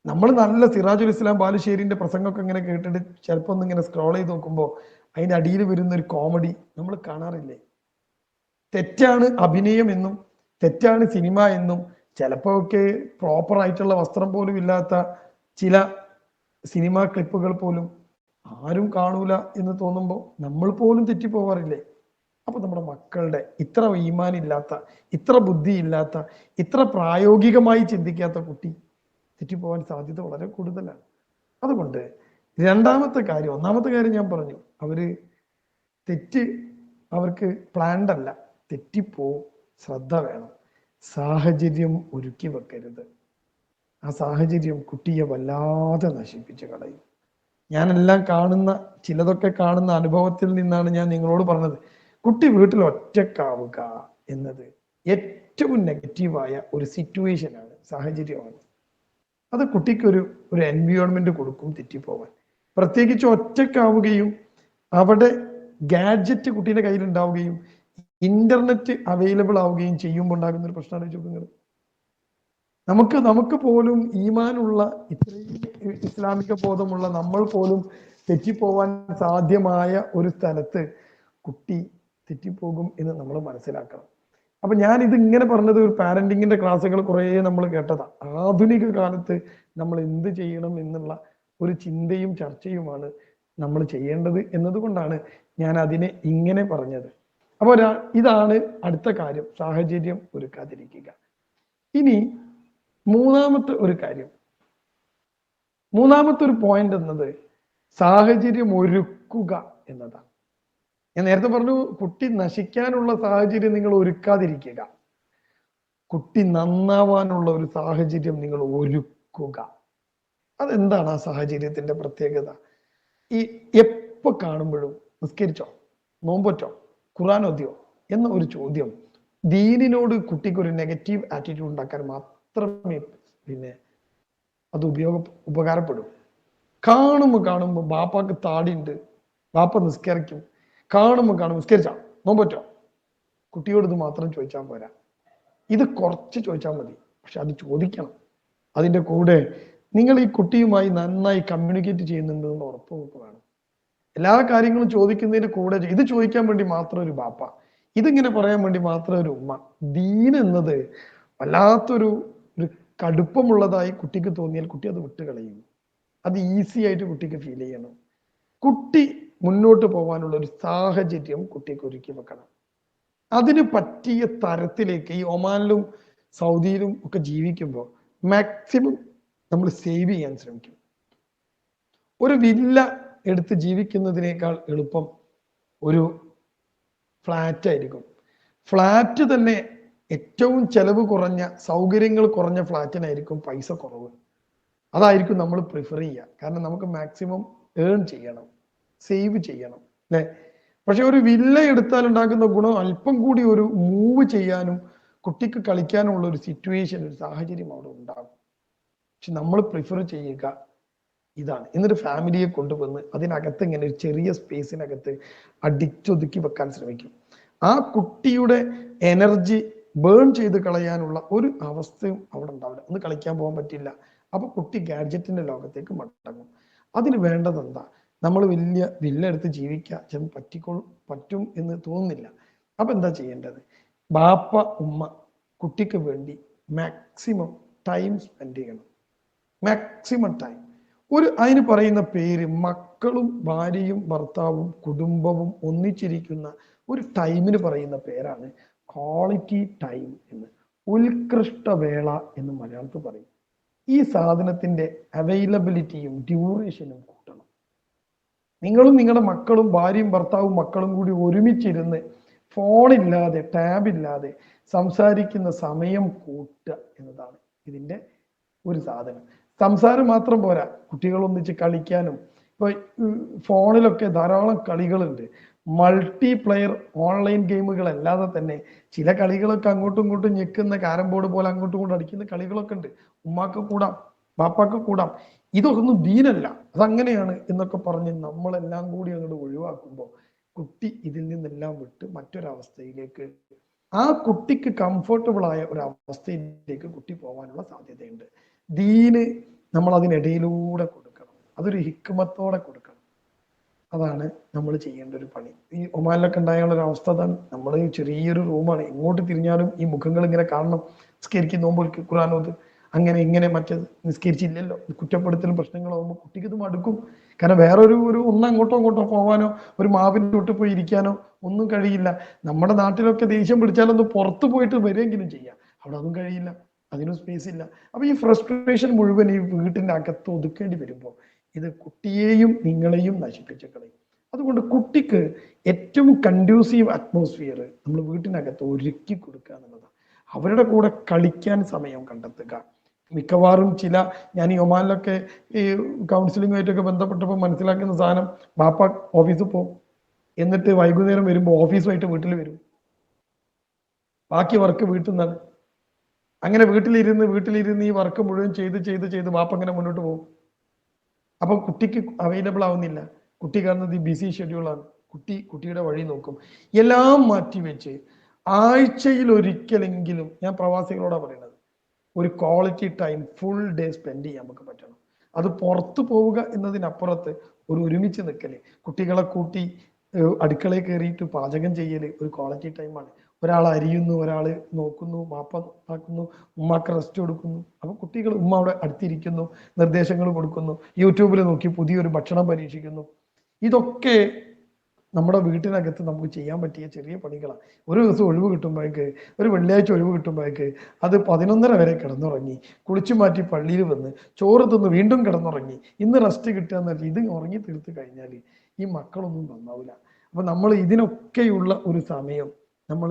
നമ്മൾ നല്ല സിറാജുൽ ഇസ്ലാം ബാലുശ്ശേരിന്റെ പ്രസംഗമൊക്കെ ഇങ്ങനെ കേട്ടിട്ട് ചിലപ്പോൾ ഒന്ന് ഇങ്ങനെ സ്ക്രോൾ ചെയ്ത് നോക്കുമ്പോൾ അതിന്റെ അടിയിൽ വരുന്ന ഒരു കോമഡി നമ്മൾ കാണാറില്ലേ? തെറ്റാണ് അഭിനയം എന്നും തെറ്റാണ് സിനിമ എന്നും ചിലപ്പോ ഒക്കെ പ്രോപ്പർ ആയിട്ടുള്ള വസ്ത്രം പോലും ഇല്ലാത്ത ചില സിനിമാ ക്ലിപ്പുകൾ പോലും ആരും കാണൂല എന്ന് തോന്നുമ്പോൾ നമ്മൾ പോലും തെറ്റിപ്പോവാറില്ലേ? അപ്പൊ നമ്മുടെ മക്കളുടെ ഇത്ര ഈമാനില്ലാത്ത, ഇത്ര ബുദ്ധിയില്ലാത്ത, ഇത്ര പ്രായോഗികമായി ചിന്തിക്കാത്ത കുട്ടി തെറ്റിപ്പോവാൻ സാധ്യത വളരെ കൂടുതലാണ്. അതുകൊണ്ട് ഒന്നാമത്തെ കാര്യം ഞാൻ പറഞ്ഞു, തെറ്റ് അവർക്ക് പ്ലാൻഡ് അല്ല, തെറ്റിപ്പോവും. ശ്രദ്ധ വേണം. സാഹചര്യം ഒരുക്കി വെക്കരുത്. ആ സാഹചര്യം കുട്ടിയെ വല്ലാതെ നശിപ്പിച്ച് കളയും. ഞാനെല്ലാം ചിലതൊക്കെ കാണുന്ന അനുഭവത്തിൽ നിന്നാണ് ഞാൻ നിങ്ങളോട് പറഞ്ഞത്. കുട്ടി വീട്ടിൽ ഒറ്റക്കാവുക എന്നത് ഏറ്റവും നെഗറ്റീവായ ഒരു സിറ്റുവേഷനാണ്, സാഹചര്യമാണ്. അത് കുട്ടിക്ക് ഒരു എൻവയോൺമെന്റ് കൊടുക്കും തെറ്റിപ്പോവാൻ. പ്രത്യേകിച്ച് ഒറ്റക്കാവുകയും അവിടെ ഗാഡ്ജറ്റ് കുട്ടീൻ്റെ കയ്യിൽ ഉണ്ടാവുകയും ഇന്റർനെറ്റ് അവൈലബിൾ ആവുകയും ചെയ്യുമ്പോൾ ഉണ്ടാകുന്ന ഒരു പ്രശ്നമാണ് ചോദിക്കുന്നത്. നമുക്ക് പോലും ഈമാനുള്ള ഇത്രയും ഇസ്ലാമിക ബോധമുള്ള നമ്മൾ പോലും തെറ്റിപ്പോവാൻ സാധ്യമായ ഒരു സ്ഥലത്ത് കുട്ടി തെറ്റിപ്പോകും എന്ന് നമ്മൾ മനസ്സിലാക്കണം. അപ്പൊ ഞാൻ ഇത് ഇങ്ങനെ പറഞ്ഞത് ഒരു പാരന്റിങ്ങിന്റെ ക്ലാസ്സുകൾ കുറേ നമ്മൾ കേട്ടതാ. ആധുനിക കാലത്ത് നമ്മൾ എന്ത് ചെയ്യണം എന്നുള്ള ഒരു ചിന്തയും ചർച്ചയുമാണ് നമ്മൾ ചെയ്യേണ്ടത് എന്നതുകൊണ്ടാണ് ഞാൻ അതിനെ ഇങ്ങനെ പറഞ്ഞത്. അപ്പൊ ഇതാണ് അടുത്ത കാര്യം, സാഹചര്യം ഒരുക്കാതിരിക്കുക. ഇനി മൂന്നാമത്തെ ഒരു കാര്യം, മൂന്നാമത്തെ ഒരു പോയിന്റ് എന്നത് സാഹചര്യം ഒരുക്കുക എന്നതാണ്. ഞാൻ നേരത്തെ പറഞ്ഞു, കുട്ടി നശിക്കാനുള്ള സാഹചര്യം നിങ്ങൾ ഒരുക്കാതിരിക്കുക, കുട്ടി നന്നാവാനുള്ള ഒരു സാഹചര്യം നിങ്ങൾ ഒരുക്കുക. അതെന്താണ് ആ സാഹചര്യത്തിന്റെ പ്രത്യേകത? ഈ എപ്പോ കാണുമ്പോഴും നിസ്കരിച്ചോ, നോമ്പറ്റോ, ഖുർആൻ ഓതിയോ എന്ന ഒരു ചോദ്യം ദീനിനോട് കുട്ടിക്ക് ഒരു നെഗറ്റീവ് ആറ്റിറ്റ്യൂഡ് ഉണ്ടാക്കാൻ മാത്രമേ പിന്നെ അത് ഉപകാരപ്പെടും. കാണുമ്പോൾ ബാപ്പാക്ക് താടിയുണ്ട്, ബാപ്പ നിസ്കരിക്കും, കാണുമ്പോൾ നിസ്കരിച്ചാ, നോമ്പറ്റോ, കുട്ടിയോട് ഇത് മാത്രം ചോദിച്ചാൽ പോരാ. ഇത് കുറച്ച് ചോദിച്ചാൽ മതി, പക്ഷെ അത് ചോദിക്കണം. അതിൻ്റെ കൂടെ നിങ്ങൾ ഈ കുട്ടിയുമായി നന്നായി കമ്മ്യൂണിക്കേറ്റ് ചെയ്യുന്നുണ്ടെന്ന് ഉറപ്പ് വേണം. എല്ലാ കാര്യങ്ങളും ചോദിക്കുന്നതിന് കൂടെ ഇത് ചോദിക്കാൻ വേണ്ടി മാത്രം ഒരു ബാപ്പ, ഇതിങ്ങനെ പറയാൻ വേണ്ടി മാത്രം ഒരു ഉമ്മ. ദീൻ എന്നത് വല്ലാത്തൊരു കടുപ്പമുള്ളതായി കുട്ടിക്ക് തോന്നിയാൽ കുട്ടി അത് വിട്ടുകളയും. അത് ഈസി ആയിട്ട് കുട്ടിക്ക് ഫീൽ ചെയ്യണം. കുട്ടി മുന്നോട്ട് പോകാനുള്ള ഒരു സാഹചര്യം കുട്ടിക്ക് ഒരുക്കി വെക്കണം. അതിന് പറ്റിയ തരത്തിലേക്ക് ഈ ഒമാനിലും സൗദിയിലും ഒക്കെ ജീവിക്കുമ്പോൾ മാക്സിമം നമ്മൾ സേവ് ചെയ്യാൻ ശ്രമിക്കും. ഒരു വില്ല എടുത്ത് ജീവിക്കുന്നതിനേക്കാൾ എളുപ്പം ഒരു ഫ്ലാറ്റ് ആയിരിക്കും. ഫ്ലാറ്റ് തന്നെ ഏറ്റവും ചെലവ് കുറഞ്ഞ, സൗകര്യങ്ങൾ കുറഞ്ഞ ഫ്ലാറ്റിനായിരിക്കും പൈസ കുറവ്. അതായിരിക്കും നമ്മൾ പ്രിഫർ ചെയ്യുക. കാരണം നമുക്ക് മാക്സിമം ഏൺ ചെയ്യണം, സേവ് ചെയ്യണം, അല്ലെ? പക്ഷെ ഒരു വില്ല എടുത്താൽ ഉണ്ടാകുന്ന ഗുണം അല്പം കൂടി ഒരു മൂവ് ചെയ്യാനും കുട്ടിക്ക് കളിക്കാനുള്ള ഒരു സിറ്റുവേഷൻ, ഒരു സാഹചര്യം അവിടെ ഉണ്ടാകും. പക്ഷെ നമ്മൾ പ്രിഫർ ചെയ്യുക ഇതാണ്. എന്നിട്ട് ഫാമിലിയെ കൊണ്ടുവന്ന് അതിനകത്ത് ഇങ്ങനെ ഒരു ചെറിയ സ്പേസിനകത്ത് അടിച്ചൊതുക്കി വെക്കാൻ ശ്രമിക്കും. ആ കുട്ടിയുടെ എനർജി ബേൺ ചെയ്ത് കളയാനുള്ള ഒരു അവസ്ഥയും അവിടെ ഉണ്ടാവില്ല. ഒന്ന് കളിക്കാൻ പോകാൻ പറ്റില്ല. അപ്പൊ കുട്ടി ഗാഡ്ജറ്റിന്റെ ലോകത്തേക്ക് മടങ്ങും. അതിന് വേണ്ടത് എന്താ? നമ്മൾ വലിയ വില്ല എടുത്ത് ജീവിക്കുക പറ്റും എന്ന് തോന്നുന്നില്ല. അപ്പൊ എന്താ ചെയ്യേണ്ടത്? ബാപ്പ ഉമ്മ കുട്ടിക്ക് വേണ്ടി മാക്സിമം ടൈം സ്പെൻഡ് ചെയ്യണം. Maximum time. അതിന് പറയുന്ന പേര്, മക്കളും ഭാര്യയും ഭർത്താവും കുടുംബവും ഒന്നിച്ചിരിക്കുന്ന ഒരു ടൈമിന് പറയുന്ന പേരാണ് ക്വാളിറ്റി ടൈം എന്ന്, ഉത്കൃഷ്ട വേള എന്ന് മലയാളത്തിൽ പറയും. ഈ സാധനത്തിന്റെ അവൈലബിലിറ്റിയും ഡ്യൂറേഷനും കൂട്ടണം. നിങ്ങളും നിങ്ങളുടെ മക്കളും ഭാര്യയും ഭർത്താവും മക്കളും കൂടി ഒരുമിച്ചിരുന്ന് ഫോണില്ലാതെ ടാബില്ലാതെ സംസാരിക്കുന്ന സമയം കൂട്ടുക എന്നതാണ് ഇതിന്റെ ഒരു സാധനം. സംസാരം മാത്രം പോരാ, കുട്ടികൾ ഒന്നിച്ച് കളിക്കാനും. ഇപ്പൊ ഫോണിലൊക്കെ ധാരാളം കളികളുണ്ട്, മൾട്ടി പ്ലെയർ ഓൺലൈൻ ഗെയിമുകൾ അല്ലാതെ തന്നെ ചില കളികളൊക്കെ അങ്ങോട്ടും ഇങ്ങോട്ടും ഞെക്കുന്ന കാരം ബോർഡ് പോലെ അങ്ങോട്ടും ഇങ്ങോട്ടും അടിക്കുന്ന കളികളൊക്കെ ഉണ്ട്. ഉമ്മാക്ക് കൂടാം, ബാപ്പാക്ക് കൂടാം. ഇതൊന്നും ദീനല്ല, അതങ്ങനെയാണ് എന്നൊക്കെ പറഞ്ഞ് നമ്മളെല്ലാം കൂടി അങ്ങോട്ട് ഒഴിവാക്കുമ്പോൾ കുട്ടി ഇതിൽ നിന്നെല്ലാം വിട്ട് മറ്റൊരവസ്ഥയിലേക്ക്, ആ കുട്ടിക്ക് കംഫർട്ടബിൾ ആയ ഒരു അവസ്ഥയിലേക്ക് കുട്ടി പോകാനുള്ള സാധ്യതയുണ്ട്. ദീന് നമ്മൾ അതിനിടയിലൂടെ കൊടുക്കണം, അതൊരു ഹിക്മത്തോടെ കൊടുക്കണം. അതാണ് നമ്മൾ ചെയ്യേണ്ട ഒരു പണി. ഈ ഒമാനിലൊക്കെ ഉണ്ടായുള്ള ഒരു അവസ്ഥ അതാണ്. നമ്മൾ ഈ ചെറിയൊരു റൂമാണ്, എങ്ങോട്ട് തിരിഞ്ഞാലും ഈ മുഖങ്ങൾ ഇങ്ങനെ കാണണം. നിസ്കരിക്കും, നോമ്പൊലിക്കും, ഖുർആനോത്, അങ്ങനെ ഇങ്ങനെ മറ്റേത്, നിസ്കരിച്ചില്ലല്ലോ, കുറ്റപ്പെടുത്തലും പ്രശ്നങ്ങളാകുമ്പോൾ കുട്ടിക്ക് ഇത് മടുക്കും. കാരണം വേറൊരു ഒന്ന് അങ്ങോട്ടോ പോവാനോ ഒരു മാവിൻ്റെ തൊട്ട് പോയി ഇരിക്കാനോ ഒന്നും കഴിയില്ല. നമ്മുടെ നാട്ടിലൊക്കെ ദേഷ്യം പിടിച്ചാലൊന്ന് പുറത്തു പോയിട്ട് വരികയെങ്കിലും ചെയ്യാം, അവിടെ അതും കഴിയില്ല, അതിനും സ്പേസ് ഇല്ല. അപ്പൊ ഈ ഫ്രസ്ട്രേഷൻ മുഴുവൻ ഈ വീട്ടിൻ്റെ അകത്ത് ഒതുക്കേണ്ടി വരുമ്പോൾ ഇത് കുട്ടിയെയും നിങ്ങളെയും നശിപ്പിച്ച് കളയും. അതുകൊണ്ട് കുട്ടിക്ക് ഏറ്റവും കൺഡ്യൂസീവ് അറ്റ്മോസ്ഫിയർ നമ്മൾ വീട്ടിനകത്ത് ഒരുക്കി കൊടുക്കുക എന്നുള്ളതാണ്. അവരുടെ കൂടെ കളിക്കാൻ സമയം കണ്ടെത്തുക. മിക്കവാറും ഞാൻ ഈ ഒമാനിലൊക്കെ ഈ കൗൺസിലിങ്ങുമായിട്ടൊക്കെ ബന്ധപ്പെട്ടപ്പോൾ മനസ്സിലാക്കുന്ന സാധനം, ബാപ്പ ഓഫീസിൽ പോകും, എന്നിട്ട് വൈകുന്നേരം വരുമ്പോൾ ഓഫീസുമായിട്ട് വീട്ടിൽ വരും, ബാക്കി വർക്ക് വീട്ടിൽ നിന്നാണ്. അങ്ങനെ വീട്ടിലിരുന്ന് ഈ വർക്ക് മുഴുവൻ ചെയ്ത് ബാപ്പ അങ്ങനെ മുന്നോട്ട് പോകും. അപ്പൊ കുട്ടിക്ക് അവൈലബിൾ ആവുന്നില്ല. കുട്ടി കാണുന്നത് ഈ ബിസി ഷെഡ്യൂളാണ്. കുട്ടിയുടെ വഴി നോക്കും. എല്ലാം മാറ്റിവെച്ച് ആഴ്ചയിൽ ഒരിക്കലെങ്കിലും, ഞാൻ പ്രവാസികളോടാണ് പറയുന്നത്, ഒരു quality time full day spend ചെയ്യാൻ നമുക്ക് പറ്റണം. അത് പുറത്തു പോവുക എന്നതിനപ്പുറത്ത് ഒരു ഒരുമിച്ച് നിൽക്കല്, കുട്ടികളെ കൂട്ടി അടുക്കളയിൽ കയറിയിട്ട് പാചകം ചെയ്യല് ഒരു ക്വാളിറ്റി ടൈമാണ്. ഒരാൾ അരിയുന്നു, ഒരാൾ നോക്കുന്നു, മാപ്പ ആക്കുന്നു, ഉമ്മാക്ക് റെസ്റ്റ് കൊടുക്കുന്നു. അപ്പൊ കുട്ടികൾ ഉമ്മ അവിടെ അടുത്തിരിക്കുന്നു, നിർദ്ദേശങ്ങൾ കൊടുക്കുന്നു, യൂട്യൂബിൽ നോക്കി പുതിയൊരു ഭക്ഷണം പരീക്ഷിക്കുന്നു. ഇതൊക്കെ നമ്മുടെ വീട്ടിനകത്ത് നമുക്ക് ചെയ്യാൻ പറ്റിയ ചെറിയ പണികളാണ്. ഒരു ദിവസം ഒഴിവ് കിട്ടുമ്പോഴേക്ക്, ഒരു വെള്ളിയാഴ്ച ഒഴിവ് കിട്ടുമ്പോഴേക്ക് അത് 11:30 വരെ കിടന്നുറങ്ങി, കുളിച്ചു മാറ്റി പള്ളിയിൽ വന്ന് ചോറ് തിന്ന് വീണ്ടും കിടന്നുറങ്ങി, ഇന്ന് റെസ്റ്റ് കിട്ടുക എന്നല്ല. ഇത് ഉറങ്ങി തീർത്ത് കഴിഞ്ഞാൽ ഈ മക്കളൊന്നും നന്നാവില്ല. അപ്പൊ നമ്മൾ ഇതിനൊക്കെയുള്ള ഒരു സമയം നമ്മൾ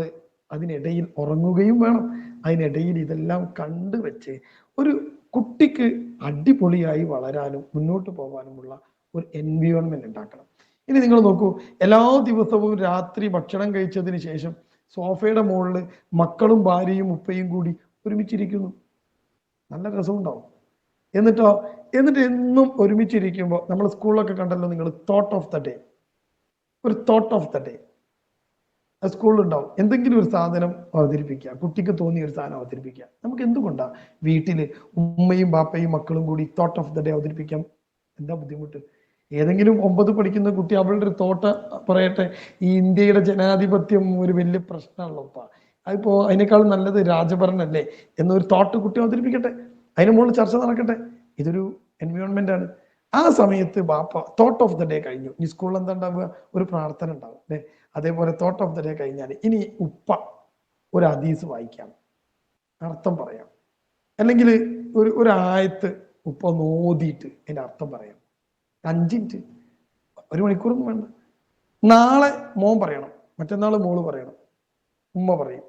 അതിനിടയിൽ ഉറങ്ങുകയും വേണം. അതിനിടയിൽ ഇതെല്ലാം കണ്ടുവെച്ച് ഒരു കുട്ടിക്ക് അടിപൊളിയായി വളരാനും മുന്നോട്ട് പോകാനുമുള്ള ഒരു എൻവിയോൺമെന്റ് ഉണ്ടാക്കണം. ഇനി നിങ്ങൾ നോക്കൂ, എല്ലാ ദിവസവും രാത്രി ഭക്ഷണം കഴിച്ചതിന് ശേഷം സോഫയുടെ മുകളിൽ മക്കളും ഭാര്യയും ഉപ്പയും കൂടി ഒരുമിച്ചിരിക്കുന്നു. നല്ല രസമുണ്ടാവും. എന്നിട്ട് എന്നും ഒരുമിച്ചിരിക്കുമ്പോൾ നമ്മൾ സ്കൂളിലൊക്കെ കണ്ടല്ലോ നിങ്ങൾ, തോട്ട് ഓഫ് ദ ഡേ, ഒരു തോട്ട് ഓഫ് ദ ഡേ സ്കൂളിലുണ്ടാവും. എന്തെങ്കിലും ഒരു സാധനം അവതരിപ്പിക്കുക, കുട്ടിക്ക് തോന്നിയ ഒരു സാധനം അവതരിപ്പിക്കുക. നമുക്ക് എന്തുകൊണ്ടാ വീട്ടില് ഉമ്മയും ബാപ്പയും മക്കളും കൂടി തോട്ട് ഓഫ് ദ ഡേ അവതരിപ്പിക്കാം? എന്താ ബുദ്ധിമുട്ട്? ഏതെങ്കിലും 9 പഠിക്കുന്ന കുട്ടി അവളുടെ ഒരു തോട്ട് പറയട്ടെ. ഈ ഇന്ത്യയുടെ ജനാധിപത്യം ഒരു വലിയ പ്രശ്നമാണല്ലോപ്പാ, അതിപ്പോ അതിനേക്കാളും നല്ലത് രാജഭരണല്ലേ എന്നൊരു തോട്ട് കുട്ടി അവതരിപ്പിക്കട്ടെ, അതിന് മുകളിൽ ചർച്ച നടക്കട്ടെ. ഇതൊരു എൻവയോൺമെന്റ് ആണ്. ആ സമയത്ത് ബാപ്പ തോട്ട് ഓഫ് ദ ഡേ കഴിഞ്ഞു. ഈ സ്കൂളിൽ എന്താ ഉണ്ടാവുക? ഒരു പ്രാർത്ഥന ഉണ്ടാവും അല്ലെ? അതേപോലെ തോട്ട് ഓഫ് ദ ഡേ കഴിഞ്ഞാൽ ഇനി ഉപ്പ ഒരു ഹദീസ് വായിക്കാം, അർത്ഥം പറയാം, അല്ലെങ്കിൽ ഒരു ആയത്ത് ഉപ്പ നോദിയിട്ട് അതിന്റെ അർത്ഥം പറയാം. 5 മിനിറ്റ്, 1 മണിക്കൂറൊന്നും വേണ്ട. നാളെ മോൻ പറയണം, മറ്റന്നാൾ മോള് പറയണം, ഉമ്മ പറയും.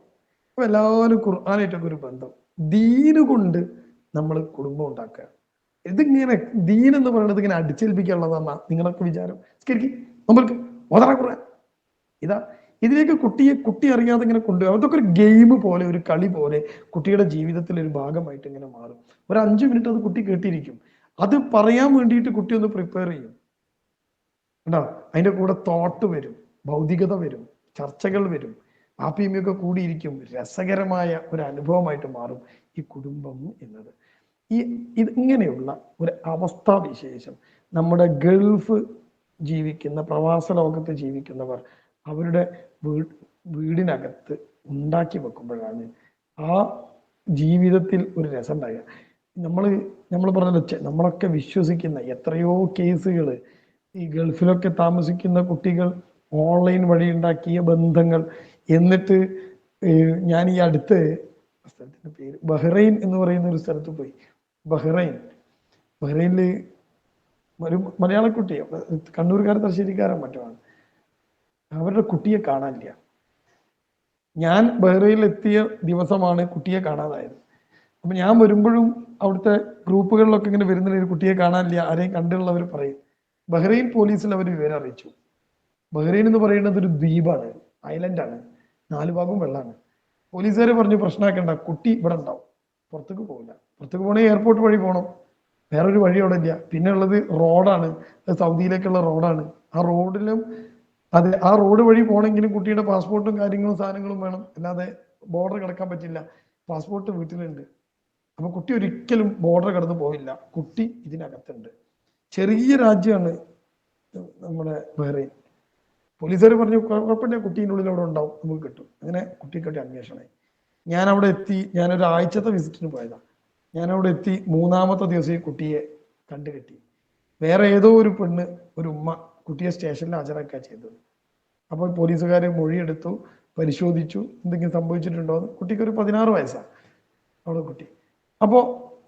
അപ്പൊ എല്ലാവരും ഖുർആനായിട്ടൊക്കെ ഒരു ബന്ധം. ദീന് കൊണ്ട് നമ്മൾ കുടുംബം ഉണ്ടാക്കുക. ഇതിങ്ങനെ ദീൻ എന്ന് പറയുന്നത് ഇങ്ങനെ അടിച്ചേൽപ്പിക്കാനുള്ളതാണെന്നാ നിങ്ങളൊക്കെ വിചാരം? നമ്മൾക്ക് ഖുർആൻ ഇതാ, ഇതിലേക്ക് കുട്ടി അറിയാതെ ഇങ്ങനെ കൊണ്ടുപോകും. അതൊക്കെ ഒരു ഗെയിം പോലെ, ഒരു കളി പോലെ കുട്ടിയുടെ ജീവിതത്തിൽ ഒരു ഭാഗമായിട്ട് ഇങ്ങനെ മാറും. ഒരു 5 മിനിറ്റ് അത് കുട്ടി കേട്ടിരിക്കും. അത് പറയാൻ വേണ്ടിയിട്ട് കുട്ടി ഒന്ന് പ്രിപ്പയർ ചെയ്യും കേട്ടോ. അതിന്റെ കൂടെ തോട്ട് വരും, ഭൗതികത വരും, ചർച്ചകൾ വരും, ആപ്പിയമ്മയൊക്കെ കൂടിയിരിക്കും. രസകരമായ ഒരു അനുഭവമായിട്ട് മാറും ഈ കുടുംബം എന്നത്. ഇങ്ങനെയുള്ള ഒരു അവസ്ഥാവിശേഷം നമ്മുടെ ഗൾഫ് ജീവിക്കുന്ന, പ്രവാസ ലോകത്ത് ജീവിക്കുന്നവർ അവരുടെ വീടിനകത്ത് ഉണ്ടാക്കി വെക്കുമ്പോഴാണ് ആ ജീവിതത്തിൽ ഒരു രസം ഉണ്ടാകുക. നമ്മൾ പറഞ്ഞല്ലോ, നമ്മളൊക്കെ വിശ്വസിക്കുന്ന എത്രയോ കേസുകൾ, ഈ ഗൾഫിലൊക്കെ താമസിക്കുന്ന കുട്ടികൾ ഓൺലൈൻ വഴി ഉണ്ടാക്കിയ ബന്ധങ്ങൾ. എന്നിട്ട് ഞാൻ ഈ അടുത്ത് സ്ഥലത്തിന്റെ പേര് ബഹ്റൈൻ എന്ന് പറയുന്ന ഒരു സ്ഥലത്ത് പോയി. ബഹ്റൈനില് ഒരു മലയാള കുട്ടിയെ, കണ്ണൂർക്കാരൻ തലശ്ശേരിക്കാരൻ മറ്റുമാണ്, അവരുടെ കുട്ടിയെ കാണാനില്ല. ഞാൻ ബഹ്റൈനിൽ എത്തിയ ദിവസമാണ് കുട്ടിയെ കാണാതായത്. അപ്പൊ ഞാൻ വരുമ്പോഴും അവിടുത്തെ ഗ്രൂപ്പുകളിലൊക്കെ ഇങ്ങനെ വരുന്ന ഒരു കുട്ടിയെ കാണാനില്ല, ആരെയും കണ്ടുള്ളവർ പറയും. ബഹ്റൈൻ പോലീസിൽ അവർ വിവരം അറിയിച്ചു. ബഹ്റൈൻ എന്ന് പറയുന്നത് ഒരു ദ്വീപാണ്, ഐലൻഡാണ്, 4 ഭാഗവും വെള്ളമാണ്. പോലീസുകാർ പറഞ്ഞു പ്രശ്നമാക്കണ്ട, കുട്ടി ഇവിടെ ഉണ്ടാവും, പുറത്തേക്ക് പോകില്ല. പുറത്തേക്ക് പോകണമെങ്കിൽ എയർപോർട്ട് വഴി പോകണം, വേറൊരു വഴി അവിടെ ഇല്ല. പിന്നെ ഉള്ളത് റോഡാണ്, സൗദിയിലേക്കുള്ള റോഡാണ്. ആ റോഡിലും ആ റോഡ് വഴി പോകണമെങ്കിലും കുട്ടിയുടെ പാസ്പോർട്ടും കാര്യങ്ങളും സാധനങ്ങളും വേണം, അല്ലാതെ ബോർഡർ കിടക്കാൻ പറ്റില്ല. പാസ്പോർട്ട് വീട്ടിലുണ്ട്. അപ്പൊ കുട്ടി ഒരിക്കലും ബോർഡർ കടന്ന് പോയില്ല, കുട്ടി ഇതിനകത്തുണ്ട്. ചെറിയ രാജ്യമാണ് നമ്മുടെ ബഹ്റൈൻ. പോലീസുകാർ പറഞ്ഞു കുഴപ്പമില്ല, കുട്ടീൻ്റെ ഉള്ളിൽ അവിടെ ഉണ്ടാവും, നമുക്ക് കിട്ടും. അങ്ങനെ കുട്ടിക്കൊക്കെ അന്വേഷണമായി. ഞാൻ അവിടെ എത്തി, ഞാനൊരു ആഴ്ചത്തെ വിസിറ്റിന് പോയതാണ്. ഞാൻ അവിടെ എത്തി 3-ാമത്തെ ദിവസം ഈ കുട്ടിയെ കണ്ടുകെട്ടി. വേറെ ഏതോ ഒരു പെണ്ണ്, ഒരു ഉമ്മ കുട്ടിയെ സ്റ്റേഷനിൽ ഹാജരാക്കുക ചെയ്തത്. അപ്പോൾ പോലീസുകാരെ മൊഴിയെടുത്തു, പരിശോധിച്ചു, എന്തെങ്കിലും സംഭവിച്ചിട്ടുണ്ടോ എന്ന്. കുട്ടിക്ക് ഒരു 16 വയസ്സാണ് അവിടെ കുട്ടി. അപ്പോൾ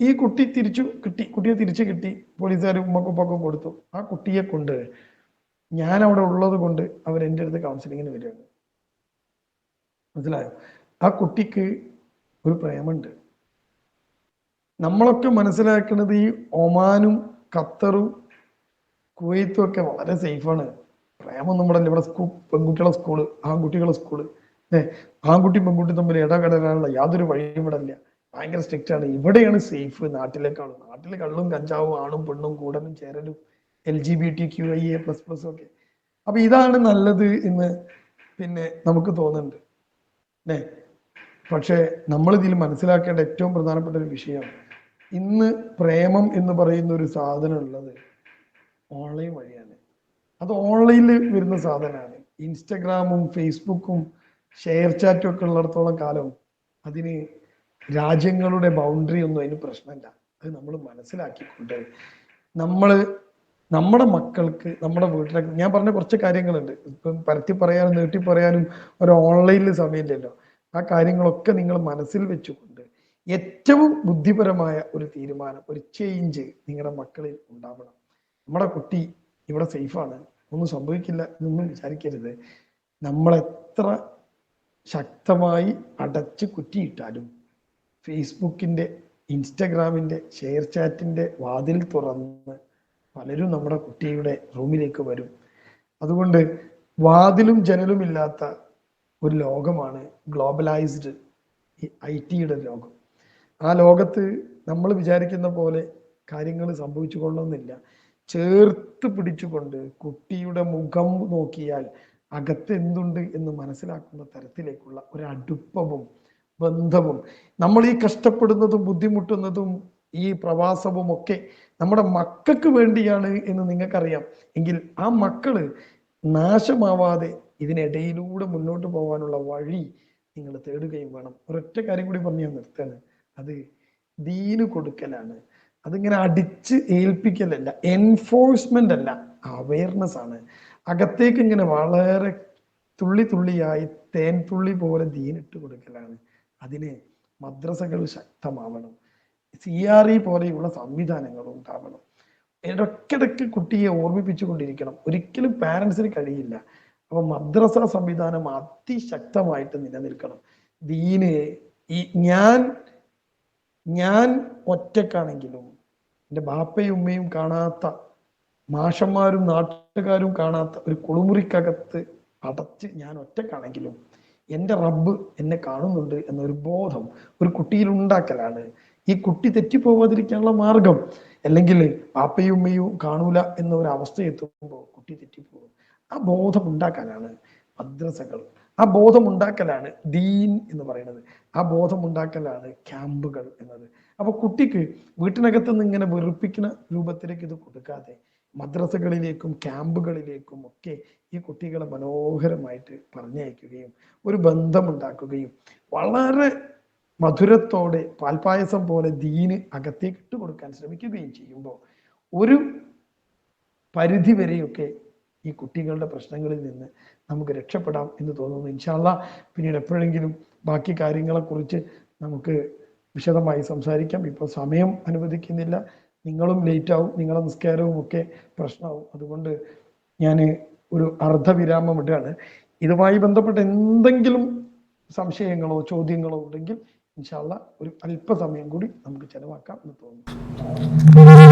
ഈ കുട്ടി കുട്ടിയെ തിരിച്ചു കിട്ടി. പോലീസുകാർ ഉമ്മക്കൊപ്പൊക്കെ കൊടുത്തു. ആ കുട്ടിയെ കൊണ്ട് ഞാൻ അവിടെ ഉള്ളത് കൊണ്ട് അവർ എൻ്റെ അടുത്ത് കൗൺസിലിങ്ങിന് വരികയാണ്. മനസ്സിലായോ? ആ കുട്ടിക്ക് ഒരു പ്രേമുണ്ട്. നമ്മളൊക്കെ മനസ്സിലാക്കുന്നത് ഈ ഒമാനും ഖത്തറും കുവൈത്തും ഒക്കെ വളരെ സേഫാണ്. പ്രേമൊന്നും ഇവിടെ ഇവിടെ പെൺകുട്ടികളെ സ്കൂള്, ആൺകുട്ടികളെ സ്കൂള്, ആൺകുട്ടി പെൺകുട്ടി തമ്മിൽ ഇടകടലാനുള്ള യാതൊരു വഴിയും ഇവിടെ ഇല്ല. ഭയങ്കര സ്ട്രിക്റ്റ് ആണ്. ഇവിടെയാണ് സേഫ് നാട്ടിലേക്കാളും. നാട്ടിൽ കള്ളും കഞ്ചാവും ആണും പെണ്ണും കൂടലും ചേരലും LGBTQIA++ ഒക്കെ. അപ്പൊ ഇതാണ് നല്ലത് എന്ന് പിന്നെ നമുക്ക് തോന്നുന്നുണ്ട് അല്ലേ? പക്ഷെ നമ്മൾ ഇതിൽ മനസ്സിലാക്കേണ്ട ഏറ്റവും പ്രധാനപ്പെട്ട ഒരു വിഷയം, ഇന്ന് പ്രേമം എന്ന് പറയുന്ന ഒരു സാധനം ഉള്ളത് ഓൺലൈൻ വഴിയാണ്. അത് ഓൺലൈനിൽ വരുന്ന സാധനമാണ്. ഇൻസ്റ്റഗ്രാമും ഫേസ്ബുക്കും ഷെയർ ചാറ്റും ഒക്കെ ഉള്ളിടത്തോളം കാലം അതിന് രാജ്യങ്ങളുടെ ബൗണ്ടറി ഒന്നും അതിന് പ്രശ്നമില്ല. അത് നമ്മൾ മനസ്സിലാക്കിക്കൊണ്ട് നമ്മൾ നമ്മുടെ മക്കൾക്ക് നമ്മുടെ വീട്ടിലേക്ക്, ഞാൻ പറഞ്ഞ കുറച്ച് കാര്യങ്ങളുണ്ട്, ഇപ്പം പരത്തി പറയാനും നീട്ടി പറയാനും ഒരു ഓൺലൈനിൽ സമയമില്ലല്ലോ. ആ കാര്യങ്ങളൊക്കെ നിങ്ങൾ മനസ്സിൽ വെച്ചുകൊണ്ട് ഏറ്റവും ബുദ്ധിപരമായ ഒരു തീരുമാനം, ഒരു ചേഞ്ച് നിങ്ങളുടെ മക്കളിൽ ഉണ്ടാവണം. നമ്മുടെ കുട്ടി ഇവിടെ സേഫാണ്, ഒന്നും സംഭവിക്കില്ല എന്നൊന്നും വിചാരിക്കരുത്. നമ്മളെത്ര ശക്തമായി അടച്ച് കുറ്റിയിട്ടാലും ഫേസ്ബുക്കിൻ്റെ ഇൻസ്റ്റഗ്രാമിൻ്റെ ഷെയർ ചാറ്റിൻ്റെ വാതിൽ തുറന്ന് പലരും നമ്മുടെ കുട്ടിയുടെ റൂമിലേക്ക് വരും. അതുകൊണ്ട് വാതിലും ജനലും ഇല്ലാത്ത ഒരു ലോകമാണ് ഗ്ലോബലൈസ്ഡ് IT-യുടെ ലോകം. ആ ലോകത്ത് നമ്മൾ വിചാരിക്കുന്ന പോലെ കാര്യങ്ങൾ സംഭവിച്ചു കൊള്ളണമെന്നില്ല. ചേർത്ത് പിടിച്ചുകൊണ്ട് കുട്ടിയുടെ മുഖം നോക്കിയാൽ അകത്ത് എന്തുണ്ട് എന്ന് മനസ്സിലാക്കുന്ന തരത്തിലേക്കുള്ള ഒരു അടുപ്പവും ബന്ധവും, നമ്മൾ ഈ കഷ്ടപ്പെടുന്നതും ബുദ്ധിമുട്ടുന്നതും ഈ പ്രവാസവും ഒക്കെ നമ്മുടെ മക്കൾക്ക് വേണ്ടിയാണ് എന്ന് നിങ്ങൾക്കറിയാം എങ്കിൽ ആ മക്കള് നാശമാവാതെ ഇതിനിടയിലൂടെ മുന്നോട്ട് പോകാനുള്ള വഴി നിങ്ങൾ തേടുകയും വേണം. ഒരൊറ്റ കാര്യം കൂടി പറഞ്ഞ് ഞാൻ നിർത്തുകയാണ്. അത് ദീന് കൊടുക്കലാണ്. അതിങ്ങനെ അടിച്ച് ഏൽപ്പിക്കലല്ല, എൻഫോഴ്സ്മെന്റ് അല്ല, അവയർനെസ് ആണ്. അകത്തേക്ക് ഇങ്ങനെ വളരെ തുള്ളി തുള്ളിയായി തേൻ തുള്ളി പോലെ ദീനിട്ട് കൊടുക്കലാണ്. അതിന് മദ്രസകൾ ശക്തമാവണം, CRE പോലെയുള്ള സംവിധാനങ്ങൾ ഉണ്ടാവണം. ഇടയ്ക്കിടയ്ക്ക് കുട്ടിയെ ഓർമ്മിപ്പിച്ചു കൊണ്ടിരിക്കണം. ഒരിക്കലും പാരൻസിന് കഴിയില്ല. അപ്പൊ മദ്രസ സംവിധാനം അതിശക്തമായിട്ട് നിലനിൽക്കണം. ദീന് ഈ ഞാൻ ഒറ്റക്കാണെങ്കിലും എൻ്റെ ബാപ്പയും ഉമ്മയും കാണാത്ത, മാഷന്മാരും നാട്ടുകാരും കാണാത്ത ഒരു കുളിമുറിക്കകത്ത് അടച്ച് ഞാൻ ഒറ്റക്കാണെങ്കിലും എൻ്റെ റബ്ബ് എന്നെ കാണുന്നുണ്ട് എന്നൊരു ബോധം ഒരു കുട്ടിയിൽ ഉണ്ടാക്കലാണ് ഈ കുട്ടി തെറ്റിപ്പോവാതിരിക്കാനുള്ള മാർഗം. അല്ലെങ്കിൽ പാപ്പയും ഉമ്മയും കാണൂല എന്ന ഒരു അവസ്ഥ എത്തുമ്പോൾ കുട്ടി തെറ്റിപ്പോകും. ആ ബോധം ഉണ്ടാക്കാനാണ് മദ്രസകൾ, ആ ബോധം ഉണ്ടാക്കലാണ് ദീൻ എന്ന് പറയുന്നത്, ആ ബോധം ഉണ്ടാക്കലാണ് ക്യാമ്പുകൾ എന്നത്. അപ്പൊ കുട്ടിക്ക് വീട്ടിനകത്ത് നിന്ന് ഇങ്ങനെ വെറുപ്പിക്കുന്ന രൂപത്തിലേക്ക് ഇത് കൊടുക്കാതെ മദ്രസകളിലേക്കും ക്യാമ്പുകളിലേക്കും ഒക്കെ ഈ കുട്ടികളെ മനോഹരമായിട്ട് പറഞ്ഞയക്കുകയും ഒരു ബന്ധമുണ്ടാക്കുകയും വളരെ മധുരത്തോടെ പാൽപ്പായസം പോലെ ദീന് അകത്തേക്ക് ഇട്ട് കൊടുക്കാൻ ശ്രമിക്കുകയും ചെയ്യുമ്പോൾ ഒരു പരിധി വരെയൊക്കെ ഈ കുട്ടികളുടെ പ്രശ്നങ്ങളിൽ നിന്ന് നമുക്ക് രക്ഷപ്പെടാം എന്ന് തോന്നുന്നു. ഇൻഷാ അല്ലാഹ് പിന്നീട് എപ്പോഴെങ്കിലും ബാക്കി കാര്യങ്ങളെക്കുറിച്ച് നമുക്ക് വിശദമായി സംസാരിക്കാം. ഇപ്പോൾ സമയം അനുവദിക്കുന്നില്ല, നിങ്ങളും ലേറ്റ് ആവും, നിങ്ങളുടെ നിസ്കാരവും ഒക്കെ പ്രശ്നമാവും. അതുകൊണ്ട് ഞാൻ ഒരു അർദ്ധവിരാമം ഇടുകയാണ്. ഇതുമായി ബന്ധപ്പെട്ട് എന്തെങ്കിലും സംശയങ്ങളോ ചോദ്യങ്ങളോ ഉണ്ടെങ്കിൽ ഇൻഷാ അല്ലാഹ് ഒരു അല്പസമയം കൂടി നമുക്ക് ചെലവാക്കാം എന്ന് തോന്നുന്നു.